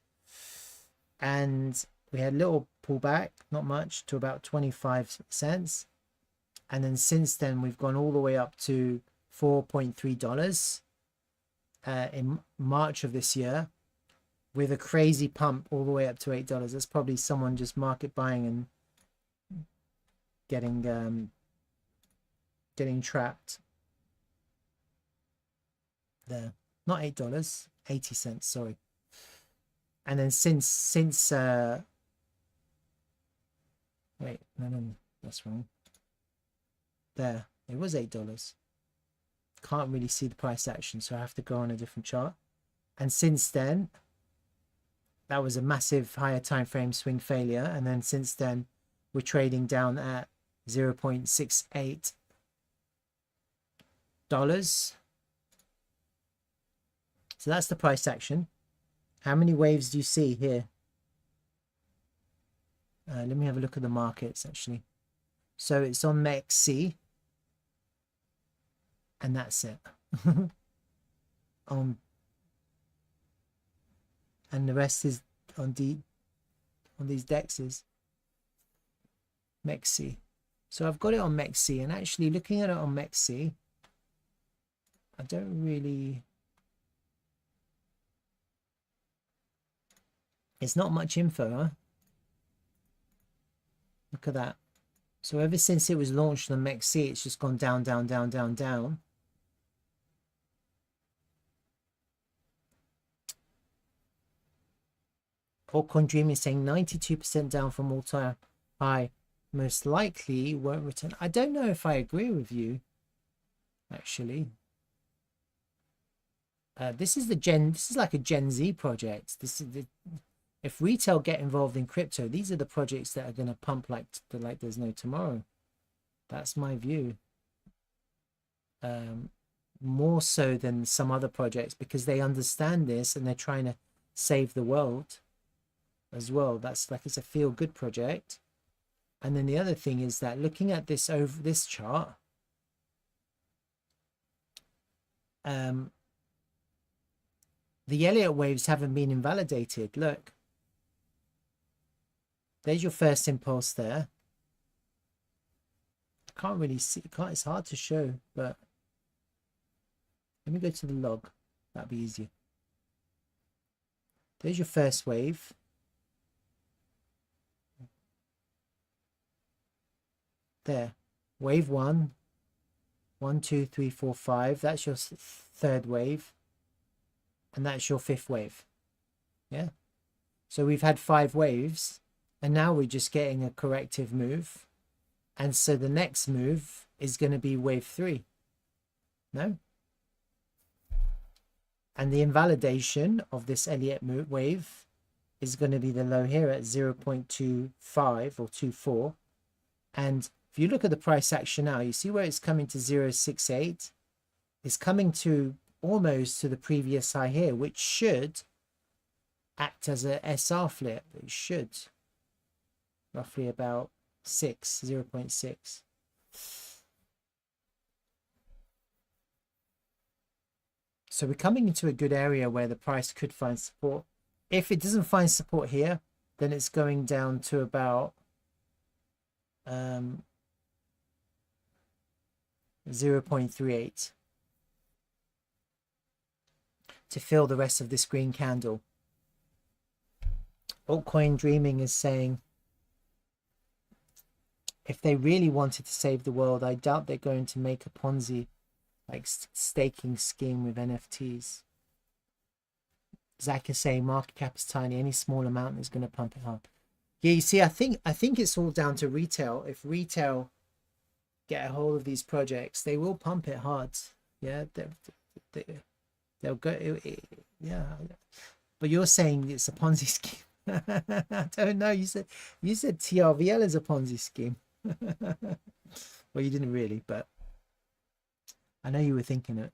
And we had a little pullback, not much, to about 25 cents. And then since then, we've gone all the way up to $4.3 in March of this year, with a crazy pump all the way up to $8. That's probably someone just market buying and getting trapped there. Not $8, 80 cents, sorry. And then since wait, no, that's wrong. There, it was $8. Can't really see the price action, so I have to go on a different chart. And since then, that was a massive higher time frame swing failure, and then since then we're trading down at $0.68. So that's the price action. How many waves do you see here? Let me have a look at the markets actually. So it's on MEXC, and that's it. And the rest is on these dexes. MEXC. So I've got it on MEXC, and actually looking at it on MEXC, I don't really. It's not much info, huh? Look at that. So ever since it was launched on MEXC, it's just gone down, down, down, down, down. Altcoin Dream is saying 92% down from all-time high. Most likely won't return. I don't know if I agree with you, actually. This is like a Gen Z project. If retail get involved in crypto, these are the projects that are going to pump like there's no tomorrow. That's my view. More so than some other projects, because they understand this and they're trying to save the world as well. That's like, it's a feel-good project. And then the other thing is that looking at this over this chart, the Elliott waves haven't been invalidated. Look, there's your first impulse there. I can't really see, it's hard to show, but let me go to the log. That'd be easier. There's your first wave. There, wave 1, 1, 2, 3, 4, 5. That's your third wave, and that's your fifth wave. Yeah, so we've had 5 waves, and now we're just getting a corrective move, and so the next move is going to be wave 3. No, and the invalidation of this Elliott wave is going to be the low here at 0.25 or 24, and if you look at the price action now, you see where it's coming to 0.68. It's coming to almost to the previous high here, which should act as a SR flip. It should. Roughly about 0.6. So we're coming into a good area where the price could find support. If it doesn't find support here, then it's going down to about 0.38 to fill the rest of this green candle. Altcoin Dreaming is saying, if they really wanted to save the world, I doubt they're going to make a Ponzi like staking scheme with NFTs. Zach is saying market cap is tiny, any small amount is going to pump it up. Yeah, you see, I think it's all down to retail. If retail get a hold of these projects, they will pump it hard. Yeah, they'll go. Yeah, but you're saying it's a Ponzi scheme. I don't know. You said TRVL is a Ponzi scheme. Well, you didn't really, but I know you were thinking it.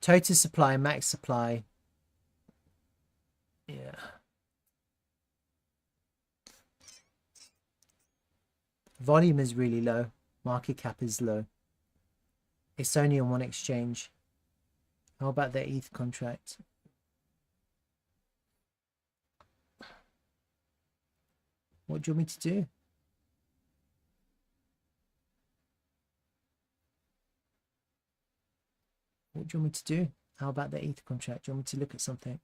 Total supply, max supply. Yeah. Volume is really low. Market cap is low. It's only on one exchange. How about their ETH contract? What do you want me to do? What do you want me to do? How about the ETH contract? Do you want me to look at something?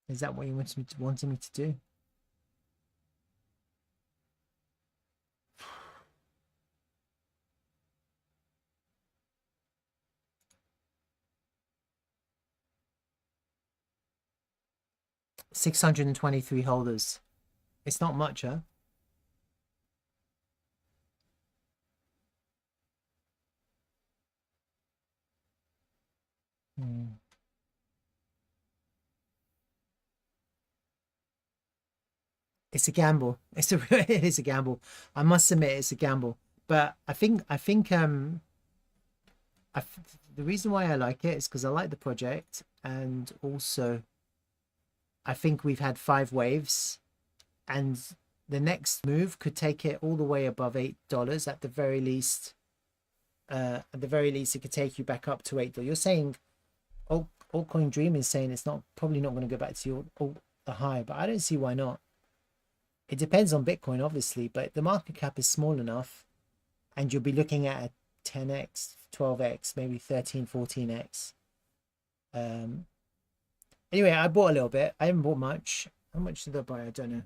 Is that what you wanted me to do? 623 holders. It's not much, huh? Hmm. It's a gamble. It is a gamble. I must admit it's a gamble. But the reason why I like it is because I like the project, and also I think we've had 5 waves, and the next move could take it all the way above $8 at the very least. At the very least, it could take you back up to $8. You're saying, Altcoin Dream is saying it's not probably not going to go back to the high, but I don't see why not. It depends on Bitcoin, obviously, but the market cap is small enough, and you'll be looking at a 10x, 12x, maybe 13, 14x. Anyway, I bought a little bit. I haven't bought much. How much did I buy? I don't know.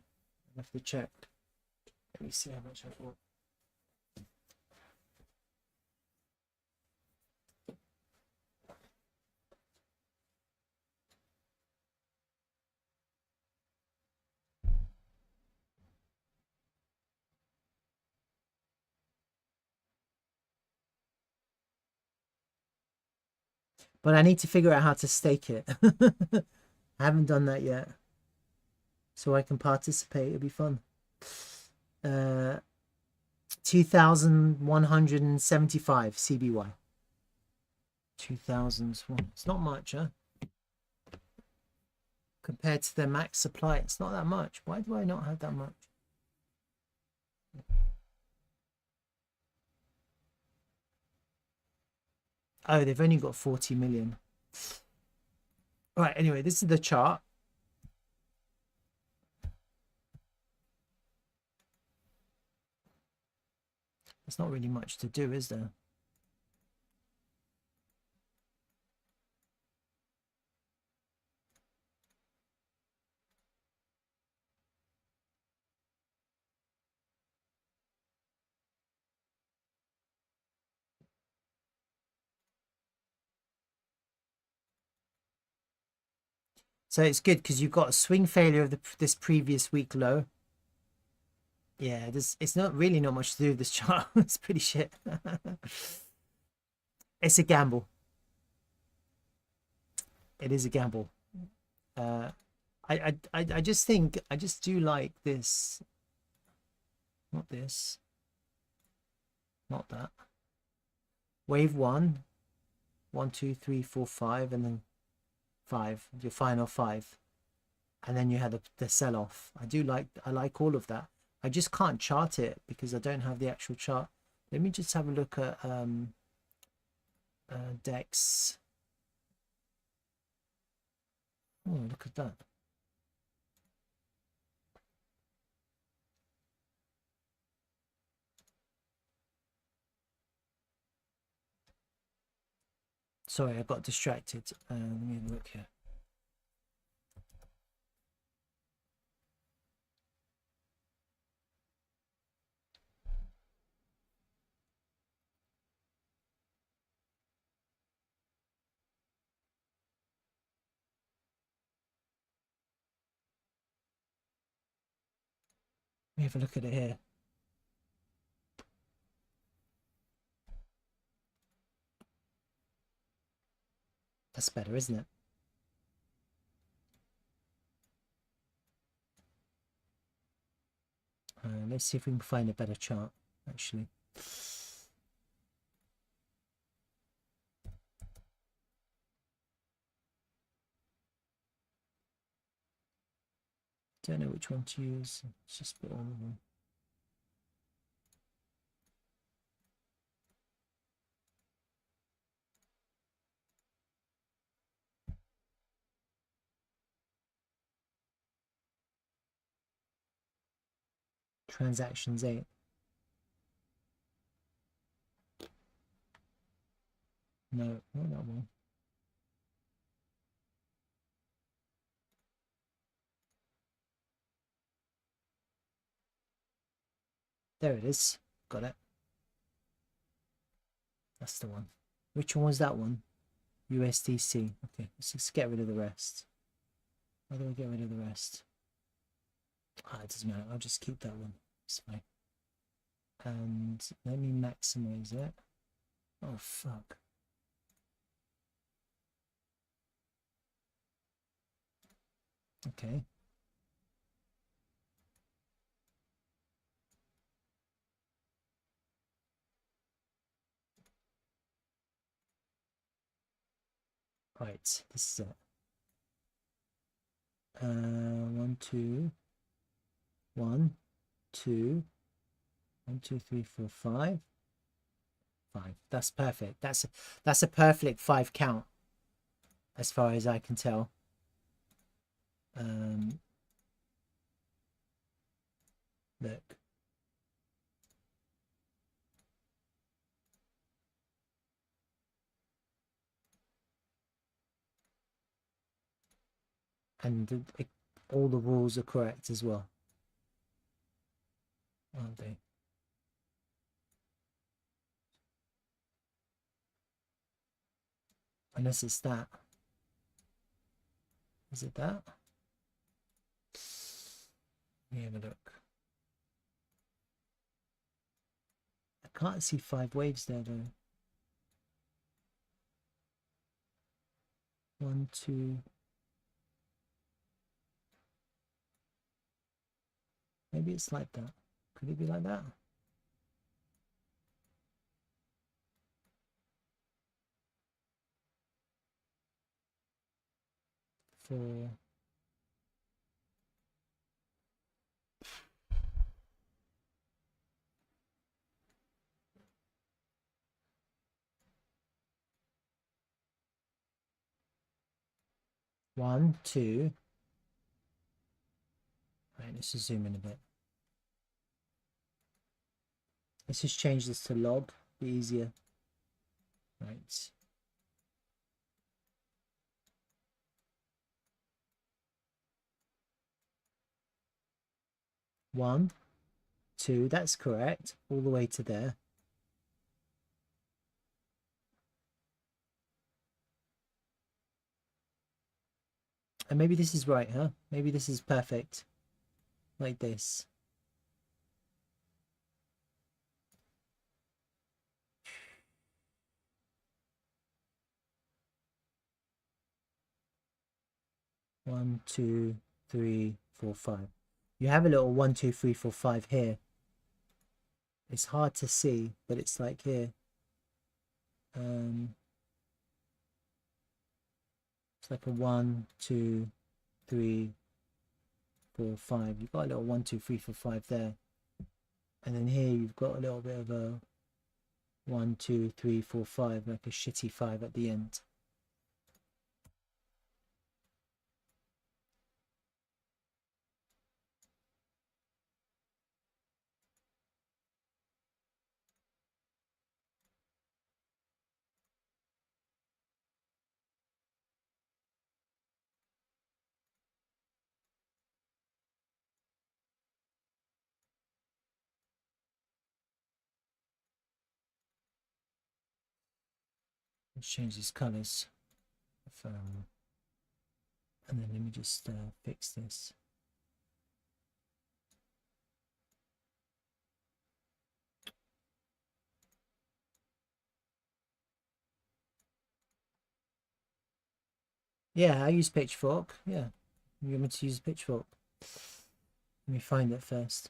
I have to check. Let me see how much I bought. But I need to figure out how to stake it. I haven't done that yet. So I can participate. It'll be fun. 2,175 CBY. 2,000. It's not much, huh? Compared to the max supply, it's not that much. Why do I not have that much? Oh, they've only got 40 million. All right, anyway, this is the chart. There's not really much to do, is there? So it's good because you've got a swing failure of this previous week low. Yeah, it's not really not much to do with this chart. It's pretty shit. It's a gamble. It is a gamble. I just think I just do like this. Not this. Not that. Wave 1, 1, 2, 3, 4, 5, and then 5. Your final 5, and then you had the sell-off. I like all of that. I just can't chart it because I don't have the actual chart. Let me just have a look at DEX. Oh, look at that. Sorry, I got distracted. Let me look here. Let me have a look at it here. That's better, isn't it? Let's see if we can find a better chart, actually. Don't know which one to use. Let's just put all of them. Transactions 8. No, not that one. There it is. Got it. That's the one. Which one was that one? USDC. Okay, let's just get rid of the rest. How do I get rid of the rest? Ah, it doesn't matter. I'll just keep that one. It's fine. And let me maximize it. Oh, fuck. Okay. Right, this is it. 1, 2, 1, 2, 1, 2, 3, 4, 5. 5. That's perfect. That's a perfect 5 count, as far as I can tell. Look. And all the rules are correct as well, aren't they? Unless it's that. Is it that? Let me have a look. I can't see 5 waves there though. 1, 2. Maybe it's like that. Could it be like that? 4. 1, 2. Right, let's just zoom in a bit. Let's just change this to log. Be easier. Right. One, 2. That's correct. All the way to there. And maybe this is right, huh? Maybe this is perfect. Like this. One, 2, 3, 4, 5. You have a little 1, 2, 3, 4, 5 here. It's hard to see, but it's like here. It's like a 1, 2, 3, 4, 5. You've got a little 1, 2, 3, 4, 5 there. And then here you've got a little bit of a 1, 2, 3, 4, 5, like a shitty 5 at the end. Let's change these colors. And then let me just fix this. Yeah, I use Pitchfork. Yeah, you want me to use Pitchfork? Let me find it first.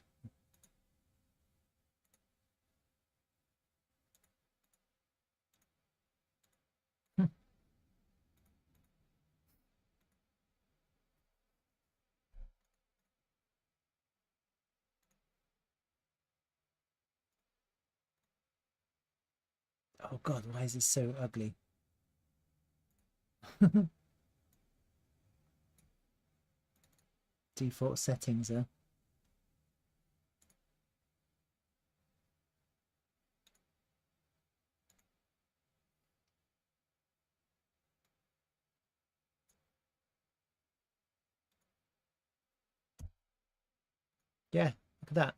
Oh God, why is this so ugly? Default settings, huh? Yeah, look at that.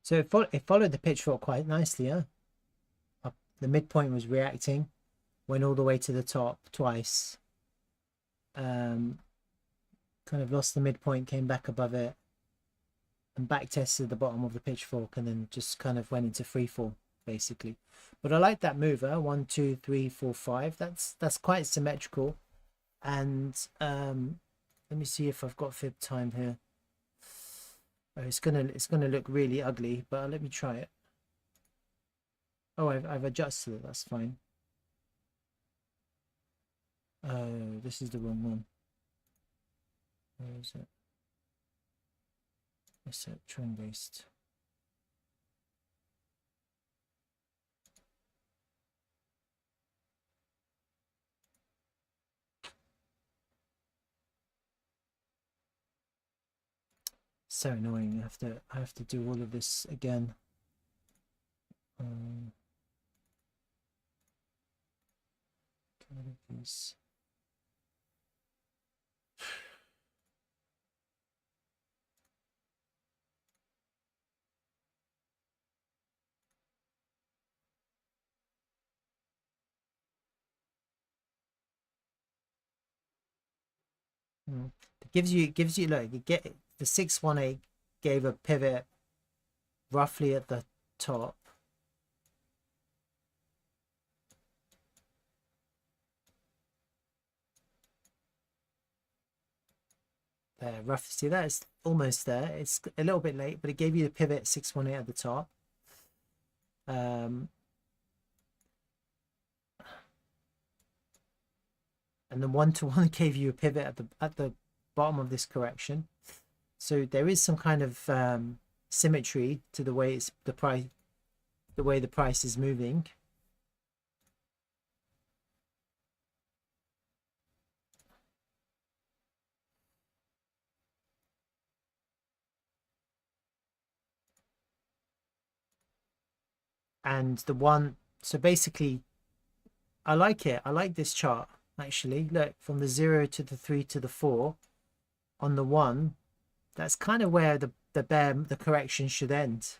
So it followed the pitchfork quite nicely, huh? Up, the midpoint was reacting, went all the way to the top twice. Kind of lost the midpoint, came back above it, and back tested the bottom of the pitchfork, and then just kind of went into free fall basically. But I like that move, huh? 1, 2, 3, 4, 5. That's quite symmetrical. And let me see if I've got fib time here. Oh, it's gonna look really ugly, but let me try it. Oh, I've adjusted it. That's fine. Oh, this is the wrong one. Where is it? I set trend based. So annoying. I have to do all of this again. These. It gives you look, you get the 618 gave a pivot roughly at the top. There, roughly. See, that is almost there. It's a little bit late, but it gave you the pivot 618 at the top. And the 1-to-1 gave you a pivot at the bottom of this correction. So there is some kind of symmetry to the way the way the price is moving. And the one, so basically, I like it. I like this chart actually. Look, from the 0 to the 3 to the 4 on the 1, that's kind of where the correction should end.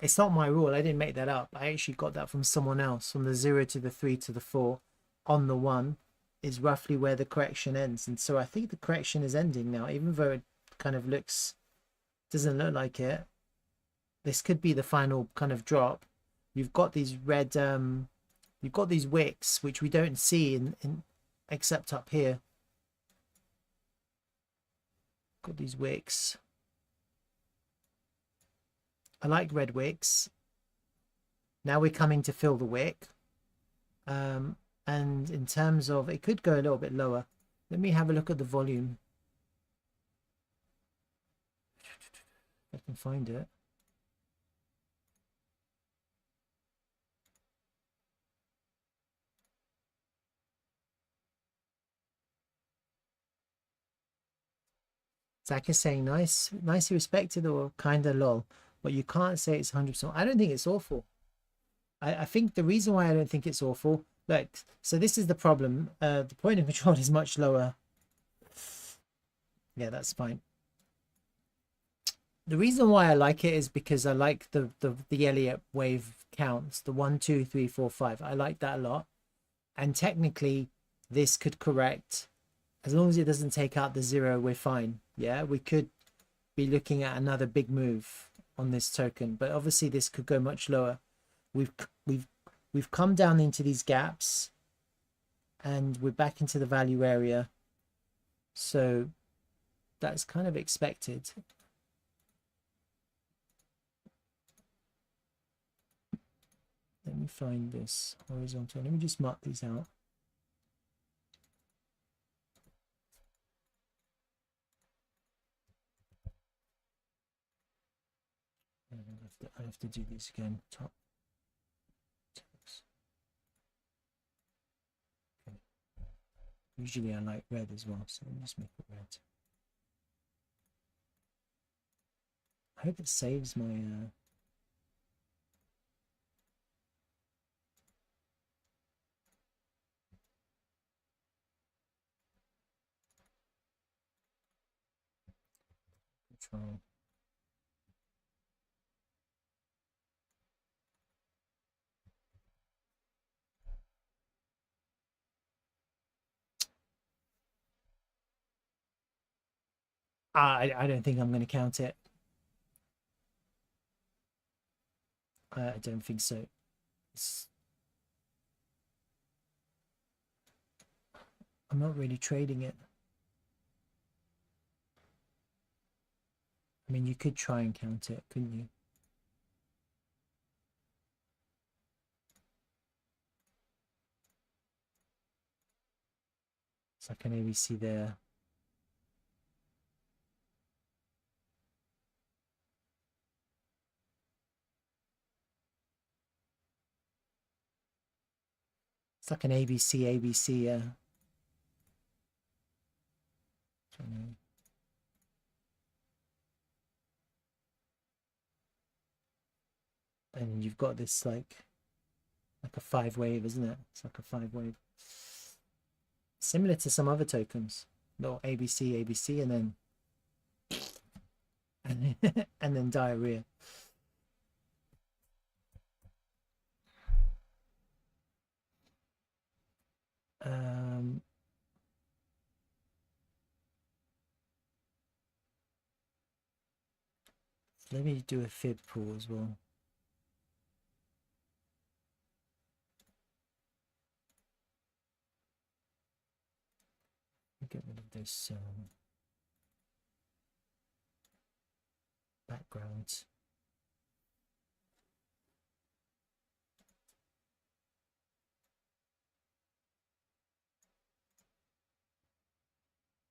It's not my rule. I didn't make that up. I actually got that from someone else. From the 0 to the 3 to the 4 on the 1 is roughly where the correction ends. And so I think the correction is ending now, even though it kind of doesn't look like it. This could be the final kind of drop. You've got these red, you've got these wicks, which we don't see in except up here. Got these wicks. I like red wicks. Now we're coming to fill the wick. And in terms of, it could go a little bit lower. Let me have a look at the volume. If I can find it. Zach is saying nicely respected or kind of lol, but you can't say it's 100%. I don't think it's awful. I think the reason why I don't think it's awful, look, so this is the problem. The point of control is much lower. Yeah, that's fine. The reason why I like it is because I like the Elliott wave counts, the 1, 2, 3, 4, 5. I like that a lot. And technically, this could correct. As long as it doesn't take out the 0, we're fine. Yeah, we could be looking at another big move on this token, but obviously this could go much lower. We've come down into these gaps, and we're back into the value area. So that's kind of expected. Let me find this horizontal. Let me just mark these out. I have to do this again. Top. Okay. Usually I like red as well, so let me just make it red. I hope it saves my Control. I don't think I'm going to count it. I don't think so. I'm not really trading it. I mean, you could try and count it, couldn't you? It's like an ABC there. It's like an ABC, yeah. And you've got this like a 5-wave, isn't it? It's like a 5-wave. Similar to some other tokens. Little ABC, and then diarrhea. Let me do a fib pool as well. Get rid of this background.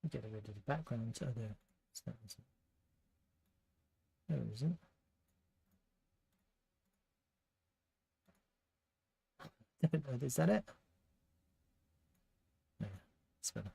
Get rid of the background. Oh, there. No, it isn't. Is that it? No, it's better.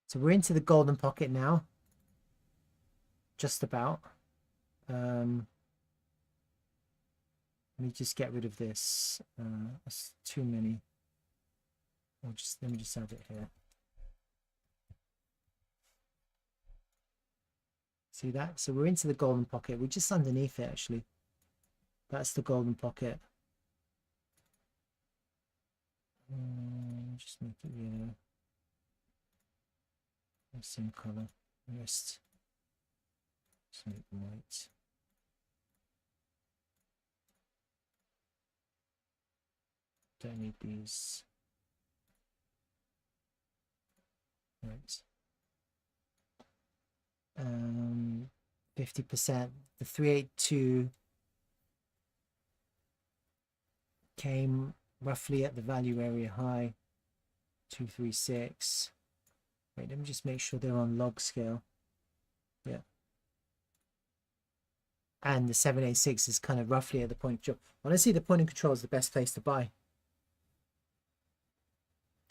So we're into the golden pocket now. Just about. Let me just get rid of this. That's too many. Let me just add it here. See that? So we're into the golden pocket. We're just underneath it actually. That's the golden pocket. Just make it yellow. Same color. Rest. Just make it white. Don't need these. Right. 50%. The 382 came roughly at the value area high. 236. Wait, let me just make sure they're on log scale. Yeah. And the 786 is kind of roughly at the point of control. Honestly, the point of control is the best place to buy.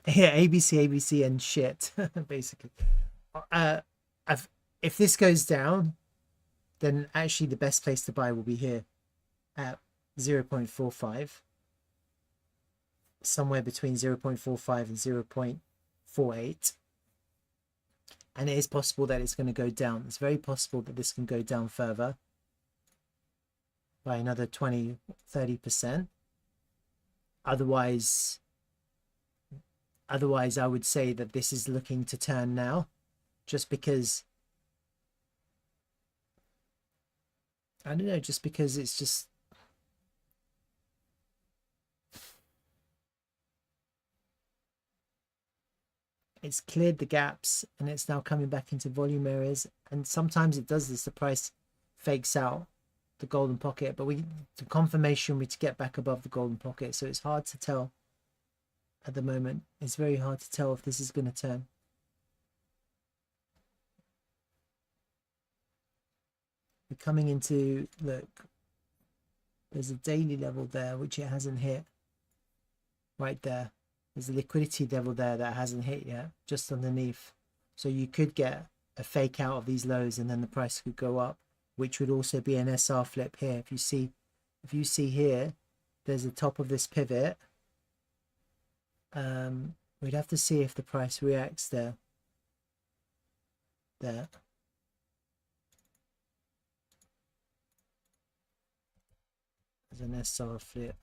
Yeah, ABC, and shit, basically. If this goes down, then actually the best place to buy will be here at 0.45. Somewhere between 0.45 and 0.48. And it is possible that it's going to go down. It's very possible that this can go down further by another 20-30%. Otherwise I would say that this is looking to turn now, just because I don't know, just because it's just it's cleared the gaps and it's now coming back into volume areas. And sometimes it does this, the price fakes out the golden pocket, but the confirmation we to get back above the golden pocket. So it's hard to tell at the moment. It's very hard to tell if this is going to turn. coming into, look, there's a daily level there which it hasn't hit. Right there, there's a liquidity level there that hasn't hit yet, just underneath. So you could get a fake out of these lows and then the price could go up, which would also be an SR flip here. If you see here, there's the top of this pivot. We'd have to see if the price reacts there. There's an SR flip.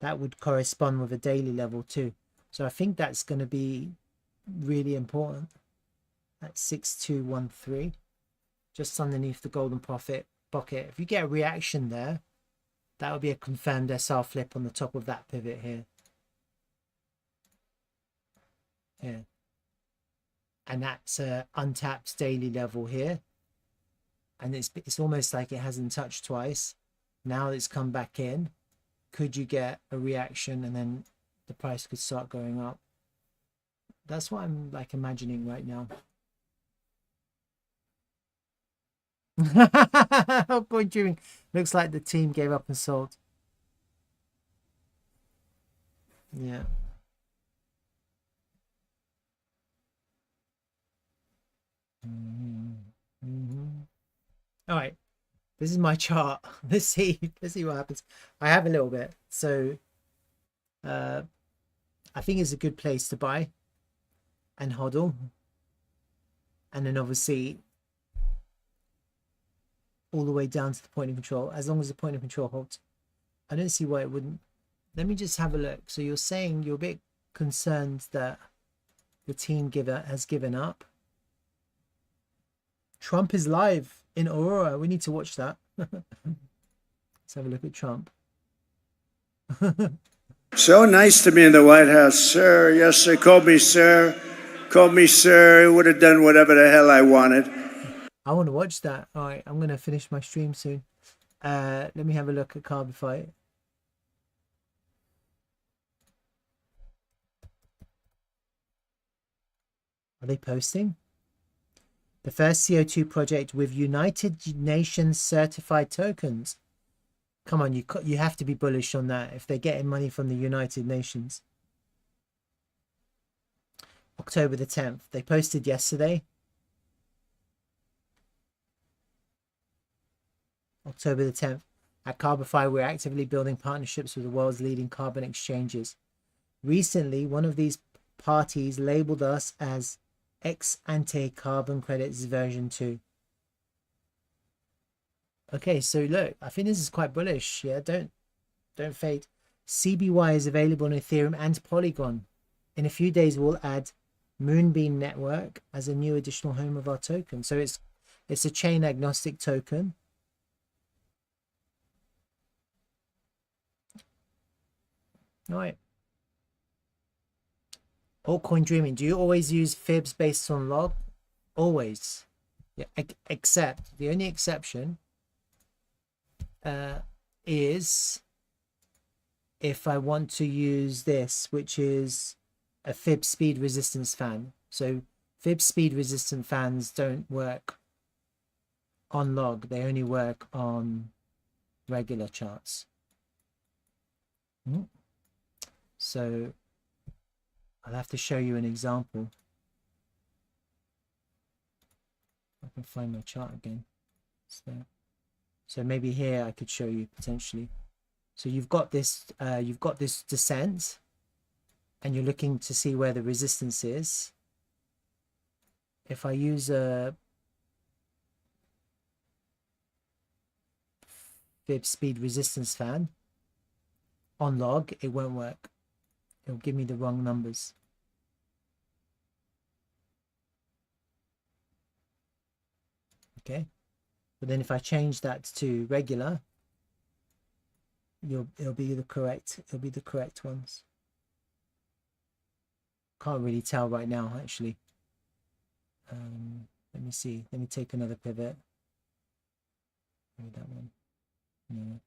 That would correspond with a daily level too. So I think that's going to be really important. That's 6213, just underneath the golden profit pocket. If you get a reaction there, that would be a confirmed SR flip on the top of that pivot here. Here. And that's a untapped daily level here. And it's almost like it hasn't touched twice. Now it's come back in. Could you get a reaction and then the price could start going up? That's what I'm like imagining right now. Altcoin dreaming. Looks like the team gave up and sold. Yeah. All right. This is my chart. Let's see what happens. I have a little bit. So I think it's a good place to buy and hodl. And then obviously all the way down to the point of control, as long as the point of control holds. I don't see why it wouldn't. Let me just have a look. So you're saying you're a bit concerned that the team has given up. Trump is live in Aurora. We need to watch that. Let's have a look at Trump. So nice to me in the White House, sir. Yes, sir. Called me sir. Called me sir. Would have done whatever the hell I wanted. I want to watch that. All right, I'm going to finish my stream soon. Let me have a look at Carbify. Are they posting? The first CO2 project with United Nations certified tokens. Come on, you have to be bullish on that if they're getting money from the United Nations. October the 10th. They posted yesterday. October the 10th. At Carbify, we're actively building partnerships with the world's leading carbon exchanges. Recently, one of these parties labeled us as ex-ante carbon credits version 2. Okay, so look, I think this is quite bullish. Yeah, don't fade. CBY is available on Ethereum and Polygon. In a few days, we'll add Moonbeam Network as a new additional home of our token. So it's a chain agnostic token. All right. Altcoin dreaming. Do you always use fibs based on log? Always. Yeah. Except the only exception is if I want to use this, which is a fib speed resistance fan. So fib speed resistant fans don't work on log. They only work on regular charts. So I'll have to show you an example. I can find my chart again. So maybe here I could show you potentially. So you've got this descent, and you're looking to see where the resistance is. If I use a fib speed resistance fan on log, it won't work. It'll give me the wrong numbers. Okay, but then if I change that to regular, it'll be the correct ones. Can't really tell right now actually. Let me see. Let me take another pivot. Maybe that one. No,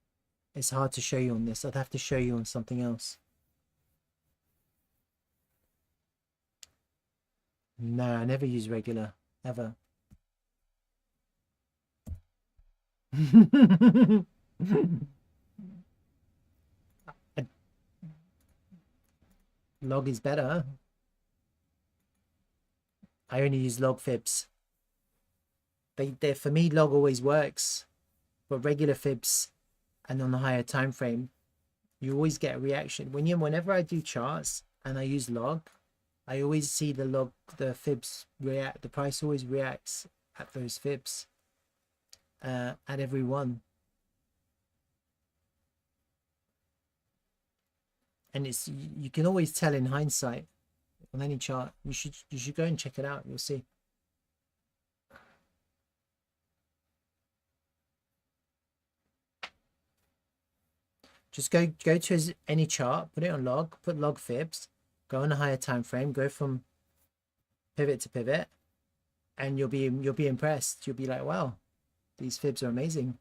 it's hard to show you on this. I'd have to show you on something else. No, I never use regular, ever. Log is better. I only use log fibs. They for me, log always works, but regular fibs and on the higher time frame, you always get a reaction. Whenever I do charts and I use log, I always see the fibs react. The price always reacts at those fibs, at every one. And you can always tell in hindsight on any chart. You should go and check it out. You'll see. Just go to any chart, put it on log, put log fibs, go on a higher time frame, go from pivot to pivot, and you'll be impressed. You'll be like, wow, these fibs are amazing.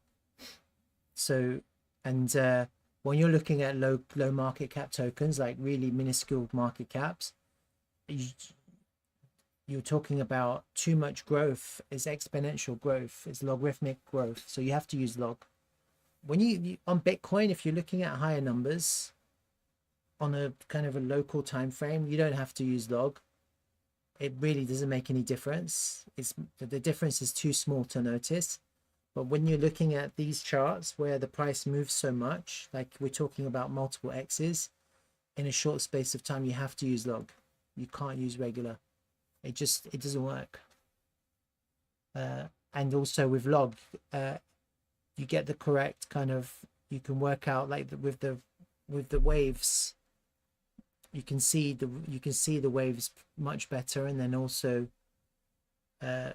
So, and when you're looking at low market cap tokens, like really minuscule market caps, you're talking about too much growth. It's exponential growth. It's logarithmic growth. So you have to use log. When you on Bitcoin, if you're looking at higher numbers on a kind of a local time frame, you don't have to use log. It really doesn't make any difference. The difference is too small to notice. But when you're looking at these charts where the price moves so much, like we're talking about multiple X's in a short space of time, you have to use log. You can't use regular. It doesn't work. And also with log, you get the correct kind of, you can work out like with the waves, you can see the waves much better. And then also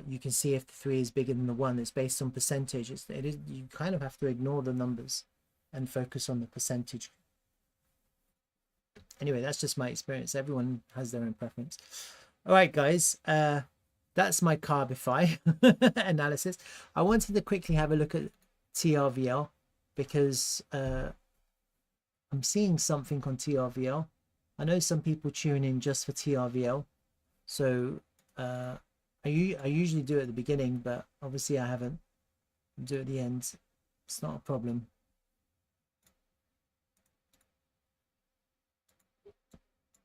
you can see if the 3 is bigger than the 1. It's based on percentage. You kind of have to ignore the numbers and focus on the percentage. Anyway, that's just my experience. Everyone has their own preference. All right, guys, that's my Carbify analysis. I wanted to quickly have a look at TRVL because I'm seeing something on TRVL. I know some people tune in just for TRVL, so I usually do it at the beginning, but obviously I haven't. Do it at the end. It's not a problem.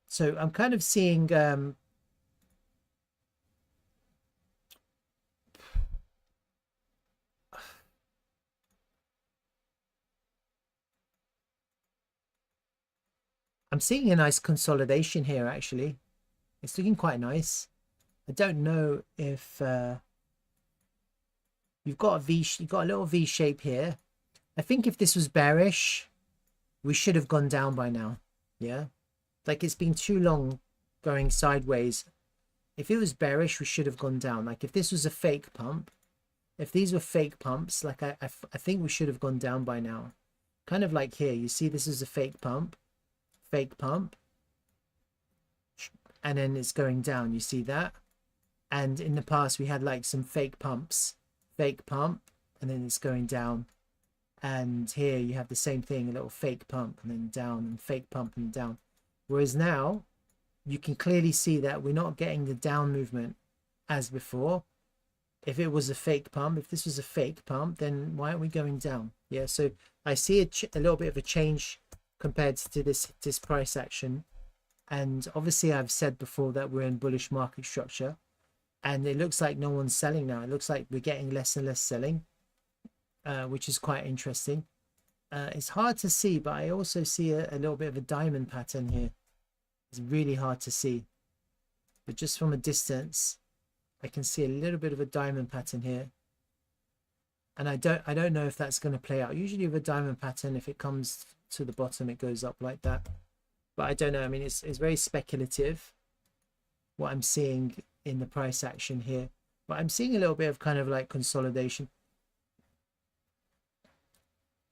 So I'm kind of seeing I'm seeing a nice consolidation here, actually. It's looking quite nice. I don't know if you've got a little V shape here. I think if this was bearish, we should have gone down by now. Yeah, like it's been too long going sideways. If it was bearish, we should have gone down. Like if this was a fake pump, if these were fake pumps, like I think we should have gone down by now. Kind of like here, you see this is a fake pump, and then it's going down. You see that? And in the past we had like some fake pumps, fake pump, and then it's going down. And here you have the same thing, a little fake pump and then down, and fake pump and down. Whereas now you can clearly see that we're not getting the down movement as before. If it was a fake pump, if this was a fake pump, then why aren't we going down? Yeah, so I see a little bit of a change compared to this price action. And obviously I've said before that we're in bullish market structure, and it looks like no one's selling now. It looks like we're getting less and less selling, which is quite interesting. It's hard to see, but I also see a little bit of a diamond pattern here. It's really hard to see, but just from a distance I can see a little bit of a diamond pattern here, and I don't know if that's going to play out. Usually with a diamond pattern, if it comes to the bottom, it goes up like that, but I don't know. I mean, it's very speculative what I'm seeing in the price action here, but I'm seeing a little bit of kind of like consolidation,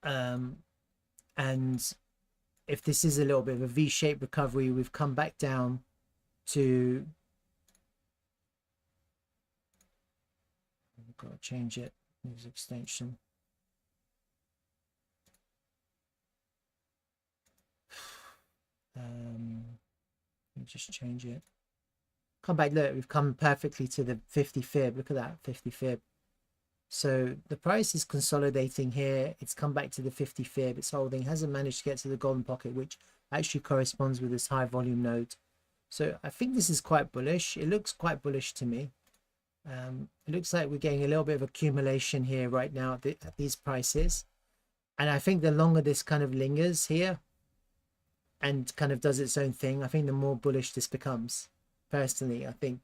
and if this is a little bit of a V-shaped recovery, we've come back down to, I've got to change it, use extension. Let me just change it. come back. Look, we've come perfectly to the 50 fib. Look at that, 50 fib. So the price is consolidating here. It's come back to the 50 fib. It's holding, hasn't managed to get to the golden pocket, which actually corresponds with this high volume node. So I think this is quite bullish. It looks quite bullish to me. It looks like we're getting a little bit of accumulation here right now at these prices. And I think the longer this kind of lingers here and kind of does its own thing, I think the more bullish this becomes. Personally, I think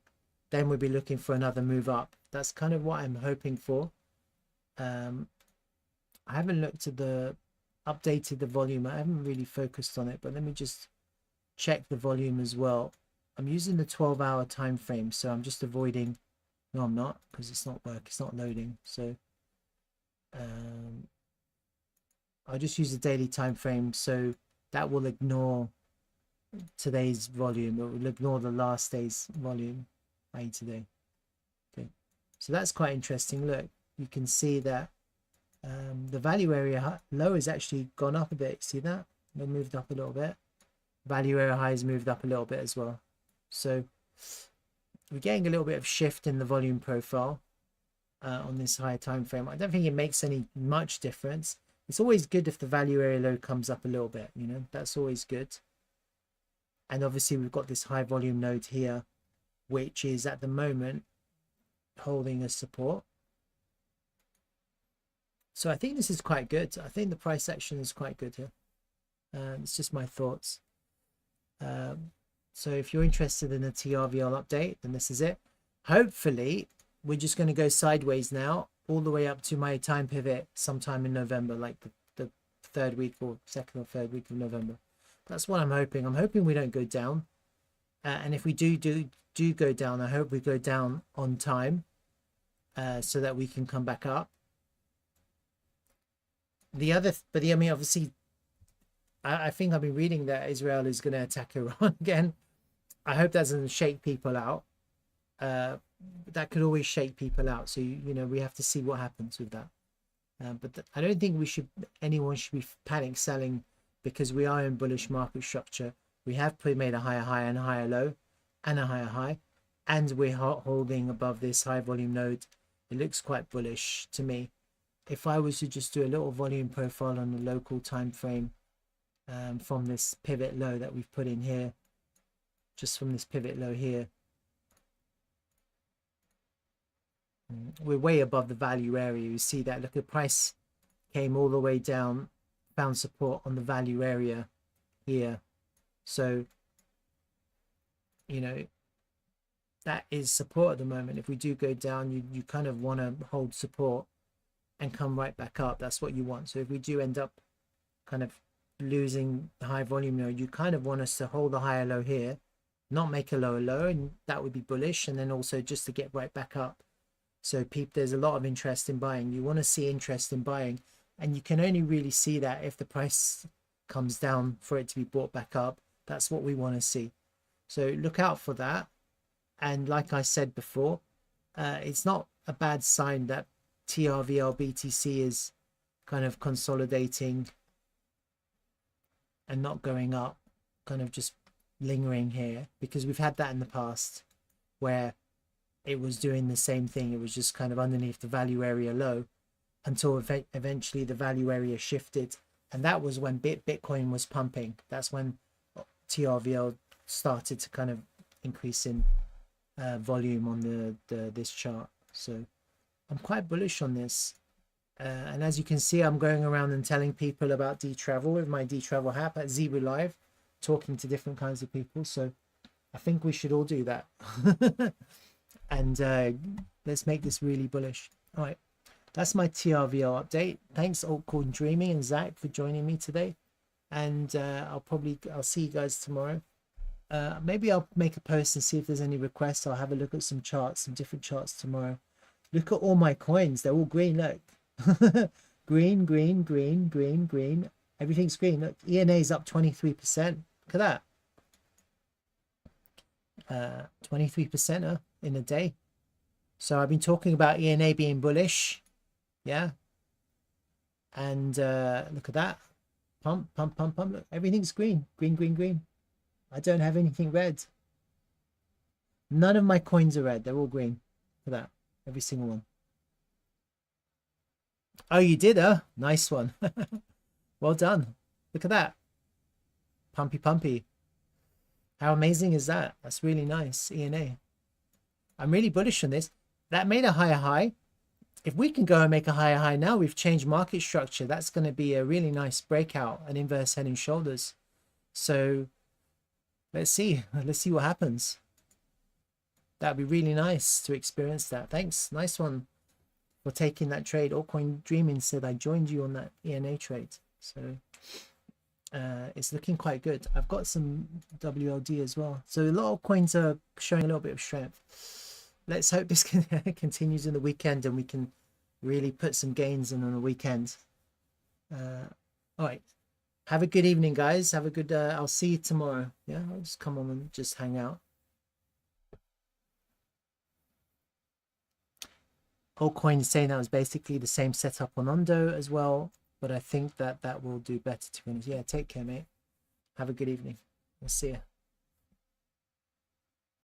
then we'll be looking for another move up. That's kind of what I'm hoping for. I haven't looked at updated the volume. I haven't really focused on it, but let me just check the volume as well. I'm using the 12-hour time frame, so I'm just avoiding. No, I'm not, because it's not it's not loading. So I'll just use the daily time frame, so that will ignore today's volume. It will ignore the last day's volume, i.e. today. Okay, so that's quite interesting. Look, you can see that the value area low has actually gone up a bit. See that? It moved up a little bit. Value area high has moved up a little bit as well. So we're getting a little bit of shift in the volume profile on this higher time frame. I don't think it makes any much difference. It's always good if the value area low comes up a little bit, you know, that's always good. And obviously we've got this high volume node here, which is at the moment holding a support. So I think this is quite good. I think the price action is quite good here. It's just my thoughts. So if you're interested in a TRVL update, then this is it. Hopefully, we're just going to go sideways now, all the way up to my time pivot sometime in November, like the third week or second or third week of November. That's what I'm hoping. I'm hoping we don't go down. And if we do go down, I hope we go down on time so that we can come back up. But I mean, obviously, I think I've been reading that Israel is going to attack Iran again. I hope that doesn't shake people out. That could always shake people out. So, you know, we have to see what happens with that. But I don't think anyone should be panic selling because we are in bullish market structure. We have made a higher high and a higher low and a higher high. And we're holding above this high volume node. It looks quite bullish to me. If I was to just do a little volume profile on the local time frame from this pivot low that we've put in here, just from this pivot low here, we're way above the value area. You see that? Look, the price came all the way down, found support on the value area here. So, you know, that is support at the moment. If we do go down, you kind of want to hold support and come right back up. That's what you want. So if we do end up kind of losing the high volume node, you kind of want us to hold the higher low here, not make a lower low, and that would be bullish. And then also just to get right back up. So there's a lot of interest in buying. You want to see interest in buying, and you can only really see that if the price comes down for it to be brought back up. That's what we want to see. So look out for that. And like I said before, it's not a bad sign that TRVL BTC is kind of consolidating and not going up, kind of just lingering here, because we've had that in the past where it was doing the same thing. It was just kind of underneath the value area low until eventually the value area shifted, and that was when Bitcoin was pumping. That's when TRVL started to kind of increase in volume on this chart. So I'm quite bullish on this, and as you can see, I'm going around and telling people about Dtravel with my Dtravel app at CBY Live, talking to different kinds of people. So I think we should all do that. And let's make this really bullish. All right, that's my TRVL update. Thanks Altcoin Dreaming and Zach for joining me today, and I'll see you guys tomorrow. Maybe I'll make a post and see if there's any requests. I'll have a look at some charts, some different charts tomorrow. Look at all my coins, they're all green. Look. green, green, green, green, green, everything's green. Look, ENA is up 23%. Look at that. 23% in a day. So I've been talking about ENA being bullish, yeah, and look at that, pump, pump, pump, pump. Look, everything's green, green, green, green. I don't have anything red. None of my coins are red. They're all green. Look at that. Every single one. Oh, you did, huh? Nice one. Well done. Look at that. Pumpy, pumpy. How amazing is that? That's really nice. ENA. I'm really bullish on this. That made a higher high. If we can go and make a higher high now, we've changed market structure. That's going to be a really nice breakout, an inverse head and shoulders. So let's see. Let's see what happens. That'd be really nice to experience that. Thanks. Nice one for taking that trade. Altcoin Dreaming said I joined you on that ENA trade. So it's looking quite good. I've got some WLD as well. So a lot of coins are showing a little bit of strength. Let's hope this continues in the weekend and we can really put some gains in on the weekend. All right. Have a good evening, guys. Have a good, I'll see you tomorrow. Yeah, I'll just come on and just hang out. Altcoin is saying that was basically the same setup on Ondo as well, but I think that that will do better, to be honest. Yeah, take care, mate. Have a good evening. We'll see you.